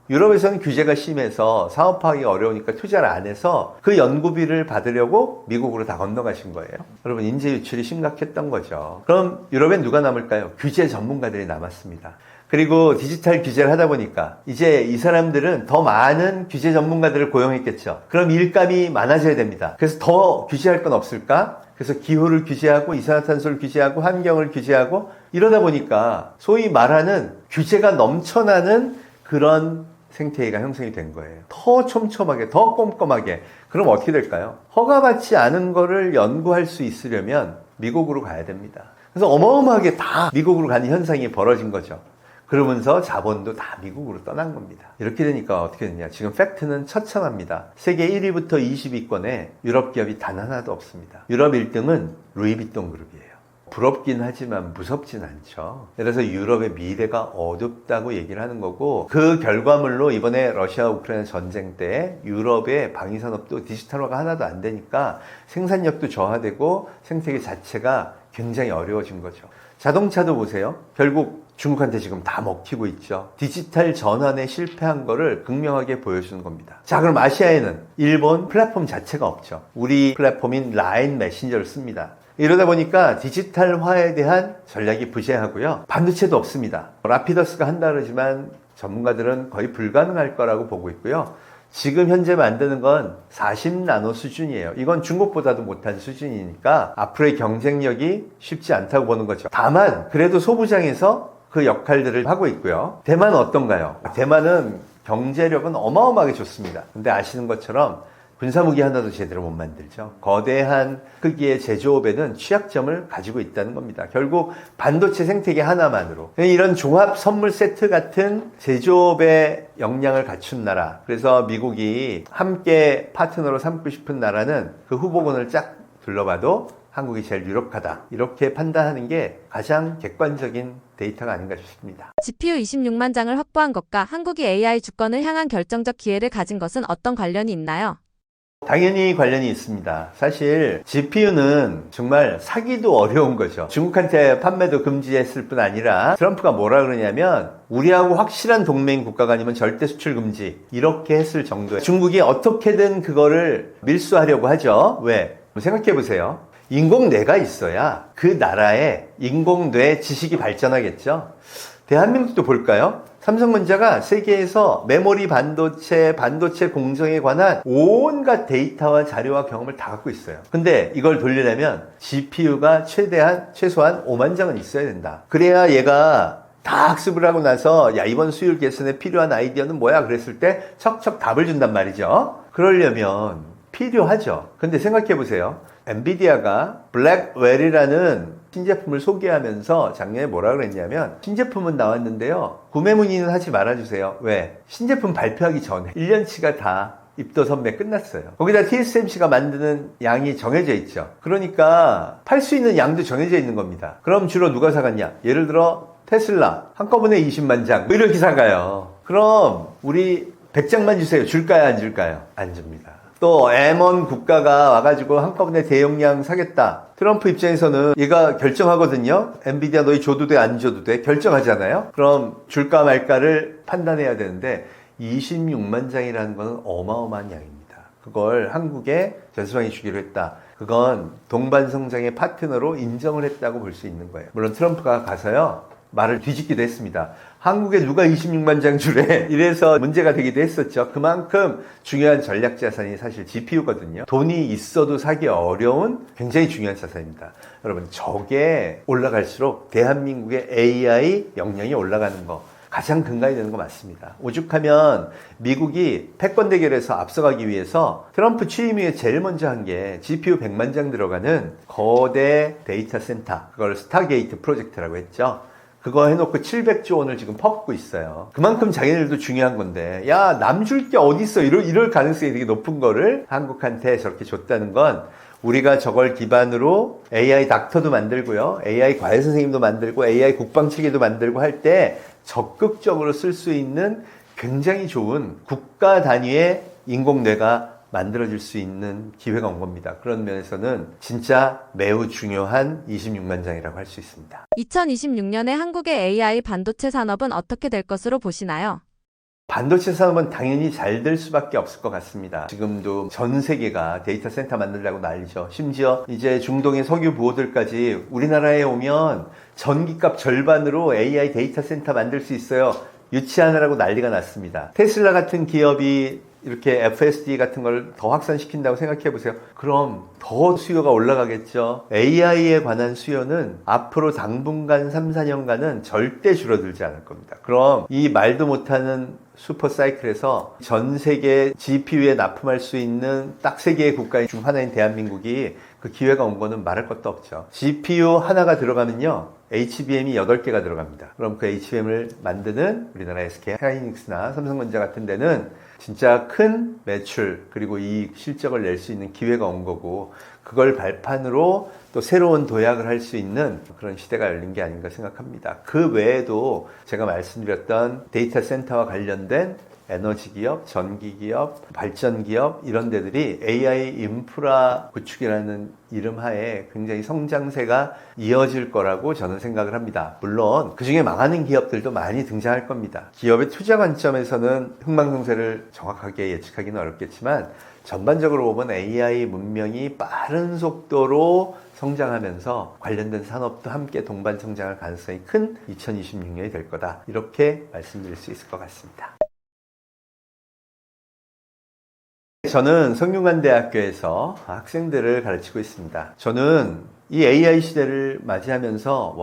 유럽에서는 규제가 심해서 사업하기 어려우니까 투자를 안 해서 그 연구비를 받으려고 미국으로 다 건너가신 거예요. 여러분, 인재 유출이 심각했던 거죠. 그럼 유럽엔 누가 남을까요? 규제 전문가들이 남았습니다. 그리고 디지털 규제를 하다 보니까 이제 이 사람들은 더 많은 규제 전문가들을 고용했겠죠. 그럼 일감이 많아져야 됩니다. 그래서 더 규제할 건 없을까? 그래서 기후를 규제하고 이산화탄소를 규제하고 환경을 규제하고 이러다 보니까 소위 말하는 규제가 넘쳐나는 그런 생태계가 형성이 된 거예요. 더 촘촘하게, 더 꼼꼼하게. 그럼 어떻게 될까요? 허가받지 않은 거를 연구할 수 있으려면 미국으로 가야 됩니다. 그래서 어마어마하게 다 미국으로 가는 현상이 벌어진 거죠. 그러면서 자본도 다 미국으로 떠난 겁니다. 이렇게 되니까 어떻게 되냐. 지금 팩트는 처참합니다. 세계 1위부터 20위권에 유럽 기업이 단 하나도 없습니다. 유럽 1등은 루이비통 그룹이에요. 부럽긴 하지만 무섭진 않죠. 그래서 유럽의 미래가 어둡다고 얘기를 하는 거고, 그 결과물로 이번에 러시아 우크라이나 전쟁 때 유럽의 방위산업도 디지털화가 하나도 안 되니까 생산력도 저하되고 생태계 자체가 굉장히 어려워진 거죠. 자동차도 보세요. 결국 중국한테 지금 다 먹히고 있죠. 디지털 전환에 실패한 거를 극명하게 보여주는 겁니다. 자, 그럼 아시아에는 일본 플랫폼 자체가 없죠. 우리 플랫폼인 라인 메신저를 씁니다. 이러다 보니까 디지털화에 대한 전략이 부재하고요. 반도체도 없습니다. 라피더스가 한다 그러지만 전문가들은 거의 불가능할 거라고 보고 있고요. 지금 현재 만드는 건 40나노 수준이에요. 이건 중국보다도 못한 수준이니까 앞으로의 경쟁력이 쉽지 않다고 보는 거죠. 다만 그래도 소부장에서 그 역할들을 하고 있고요. 대만은 어떤가요? 대만은 경제력은 어마어마하게 좋습니다. 근데 아시는 것처럼 군사무기 하나도 제대로 못 만들죠. 거대한 크기의 제조업에는 취약점을 가지고 있다는 겁니다. 결국 반도체 생태계 하나만으로. 이런 종합 선물 세트 같은 제조업의 역량을 갖춘 나라. 그래서 미국이 함께 파트너로 삼고 싶은 나라는 그 후보군을 쫙 둘러봐도 한국이 제일 유력하다. 이렇게 판단하는 게 가장 객관적인 데이터가 아닌가 싶습니다. GPU 26만 장을 확보한 것과 한국이 AI 주권을 향한 결정적 기회를 가진 것은 어떤 관련이 있나요? 당연히 관련이 있습니다. 사실 GPU는 정말 사기도 어려운 거죠. 중국한테 판매도 금지했을 뿐 아니라 트럼프가 뭐라 그러냐면 우리하고 확실한 동맹 국가가 아니면 절대 수출 금지 이렇게 했을 정도에 중국이 어떻게든 그거를 밀수하려고 하죠. 왜? 생각해 보세요. 인공뇌가 있어야 그 나라의 인공뇌 지식이 발전하겠죠. 대한민국도 볼까요? 삼성전자가 세계에서 메모리 반도체 공정에 관한 온갖 데이터와 자료와 경험을 다 갖고 있어요. 근데 이걸 돌리려면 GPU가 최소한 5만 장은 있어야 된다. 그래야 얘가 다 학습을 하고 나서 야, 이번 수율 개선에 필요한 아이디어는 뭐야? 그랬을 때 척척 답을 준단 말이죠. 그러려면 필요하죠. 근데 생각해 보세요. 엔비디아가 블랙웰이라는 신제품을 소개하면서 작년에 뭐라 그랬냐면 신제품은 나왔는데요. 구매 문의는 하지 말아주세요. 왜? 신제품 발표하기 전에 1년치가 다 입도 선매 끝났어요. 거기다 TSMC가 만드는 양이 정해져 있죠. 그러니까 팔 수 있는 양도 정해져 있는 겁니다. 그럼 주로 누가 사갔냐? 예를 들어 테슬라 한꺼번에 20만 장 이렇게 사가요. 그럼 우리 100장만 주세요. 줄까요? 안 줄까요? 안 줍니다. 또 M1 국가가 와가지고 한꺼번에 대용량 사겠다. 트럼프 입장에서는 얘가 결정하거든요. 엔비디아 너희 줘도 돼 안 줘도 돼 결정하잖아요. 그럼 줄까 말까를 판단해야 되는데 26만 장이라는 건 어마어마한 양입니다. 그걸 한국에 전수방이 주기로 했다. 그건 동반성장의 파트너로 인정을 했다고 볼 수 있는 거예요. 물론 트럼프가 가서요. 말을 뒤집기도 했습니다. 한국에 누가 26만 장 주래? 이래서 문제가 되기도 했었죠. 그만큼 중요한 전략 자산이 사실 GPU거든요. 돈이 있어도 사기 어려운 굉장히 중요한 자산입니다. 여러분, 저게 올라갈수록 대한민국의 AI 역량이 올라가는 거. 가장 근간이 되는 거 맞습니다. 오죽하면 미국이 패권 대결에서 앞서가기 위해서 트럼프 취임 이후에 제일 먼저 한 게 GPU 100만 장 들어가는 거대 데이터 센터, 그걸 스타게이트 프로젝트라고 했죠. 그거 해놓고 700조 원을 지금 퍼붓고 있어요. 그만큼 자기네들도 중요한 건데, 야, 남 줄 게 어딨어. 이럴 가능성이 되게 높은 거를 한국한테 저렇게 줬다는 건, 우리가 저걸 기반으로 AI 닥터도 만들고요, AI 과외 선생님도 만들고, AI 국방체계도 만들고 할 때 적극적으로 쓸 수 있는 굉장히 좋은 국가 단위의 인공뇌가 만들어질 수 있는 기회가 온 겁니다. 그런 면에서는 진짜 매우 중요한 26만 장이라고 할 수 있습니다. 2026년에 한국의 AI 반도체 산업은 어떻게 될 것으로 보시나요? 반도체 산업은 당연히 잘 될 수밖에 없을 것 같습니다. 지금도 전 세계가 데이터 센터 만들려고 난리죠. 심지어 이제 중동의 석유 부호들까지 우리나라에 오면 전기값 절반으로 AI 데이터 센터 만들 수 있어요. 유치하느라고 난리가 났습니다. 테슬라 같은 기업이 이렇게 FSD 같은 걸 더 확산시킨다고 생각해 보세요. 그럼 더 수요가 올라가겠죠. AI에 관한 수요는 앞으로 당분간 3, 4년간은 절대 줄어들지 않을 겁니다. 그럼 이 말도 못하는 슈퍼 사이클에서 전 세계 GPU에 납품할 수 있는 딱 3개의 국가 중 하나인 대한민국이 그 기회가 온 거는 말할 것도 없죠. GPU 하나가 들어가면요, HBM이 8개가 들어갑니다. 그럼 그 HBM을 만드는 우리나라 SK 하이닉스나 삼성전자 같은 데는 진짜 큰 매출 그리고 이익 실적을 낼 수 있는 기회가 온 거고, 그걸 발판으로 또 새로운 도약을 할 수 있는 그런 시대가 열린 게 아닌가 생각합니다. 그 외에도 제가 말씀드렸던 데이터 센터와 관련된 에너지 기업, 전기 기업, 발전 기업, 이런 데들이 AI 인프라 구축이라는 이름 하에 굉장히 성장세가 이어질 거라고 저는 생각을 합니다. 물론 그 중에 망하는 기업들도 많이 등장할 겁니다. 기업의 투자 관점에서는 흥망성쇠를 정확하게 예측하기는 어렵겠지만, 전반적으로 보면 AI 문명이 빠른 속도로 성장하면서 관련된 산업도 함께 동반 성장할 가능성이 큰 2026년이 될 거다, 이렇게 말씀드릴 수 있을 것 같습니다. 저는 성균관대학교에서 학생들을 가르치고 있습니다. 저는 이 AI 시대를 맞이하면서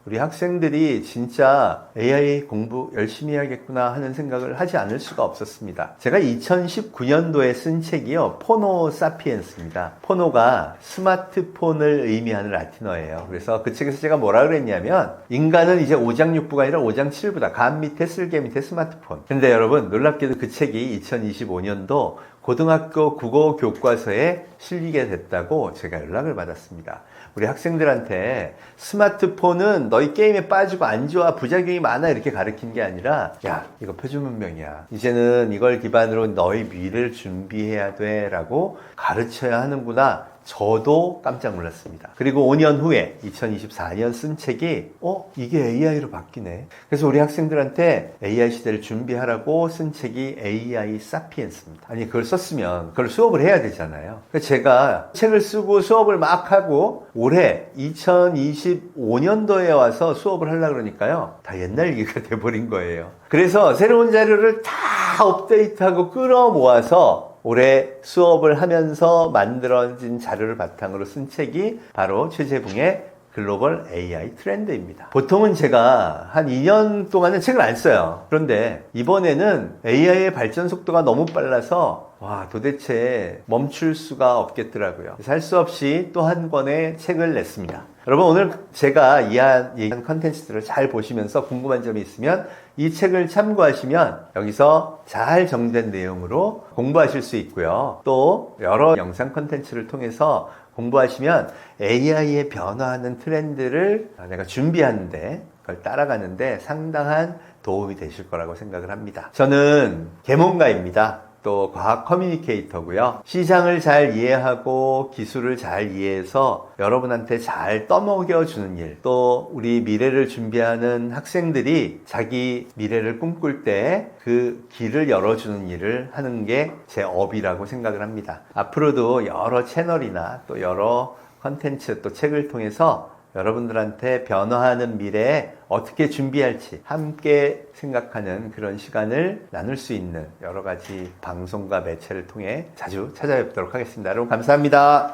우리 학생들이 진짜 AI 공부 열심히 해야겠구나 하는 생각을 하지 않을 수가 없었습니다. 제가 2019년도에 쓴 책이요, 포노 사피엔스입니다. 포노가 스마트폰을 의미하는 라틴어예요. 그래서 그 책에서 제가 뭐라 그랬냐면, 인간은 이제 오장육부가 아니라 오장칠부다. 간 밑에 쓸개 밑에 스마트폰. 근데 여러분, 놀랍게도 그 책이 2025년도 고등학교 국어 교과서에 실리게 됐다고 제가 연락을 받았습니다. 우리 학생들한테 스마트폰은 너희 게임에 빠지고 안 좋아, 부작용이 많아, 이렇게 가르친 게 아니라, 야, 이거 표준문명이야, 이제는 이걸 기반으로 너희 미래를 준비해야 돼 라고 가르쳐야 하는구나. 저도 깜짝 놀랐습니다. 그리고 5년 후에 2024년 쓴 책이 이게 AI로 바뀌네. 그래서 우리 학생들한테 AI 시대를 준비하라고 쓴 책이 AI 사피엔스입니다. 아니, 그걸 썼으면 그걸 수업을 해야 되잖아요. 그래서 제가 책을 쓰고 수업을 막 하고 올해 2025년도에 와서 수업을 하려고 그러니까요, 다 옛날 얘기가 돼버린 거예요. 그래서 새로운 자료를 다 업데이트하고 끌어모아서 올해 수업을 하면서 만들어진 자료를 바탕으로 쓴 책이 바로 최재붕의 글로벌 AI 트렌드입니다. 보통은 제가 한 2년 동안은 책을 안 써요. 그런데 이번에는 AI의 발전 속도가 너무 빨라서 도대체 멈출 수가 없겠더라고요. 그래서 할 수 없이 또 한 권의 책을 냈습니다. 여러분, 오늘 제가 얘기한 컨텐츠들을 잘 보시면서 궁금한 점이 있으면 이 책을 참고하시면 여기서 잘 정된 내용으로 공부하실 수 있고요. 또 여러 영상 컨텐츠를 통해서 공부하시면 AI의 변화하는 트렌드를 내가 준비하는데, 그걸 따라가는데 상당한 도움이 되실 거라고 생각을 합니다. 저는 계몽가입니다. 또 과학 커뮤니케이터고요. 시장을 잘 이해하고 기술을 잘 이해해서 여러분한테 잘 떠먹여주는 일, 또 우리 미래를 준비하는 학생들이 자기 미래를 꿈꿀 때 그 길을 열어주는 일을 하는 게 제 업이라고 생각을 합니다. 앞으로도 여러 채널이나 또 여러 컨텐츠, 또 책을 통해서 여러분들한테 변화하는 미래에 어떻게 준비할지 함께 생각하는 그런 시간을 나눌 수 있는 여러 가지 방송과 매체를 통해 자주 찾아뵙도록 하겠습니다. 여러분, 감사합니다.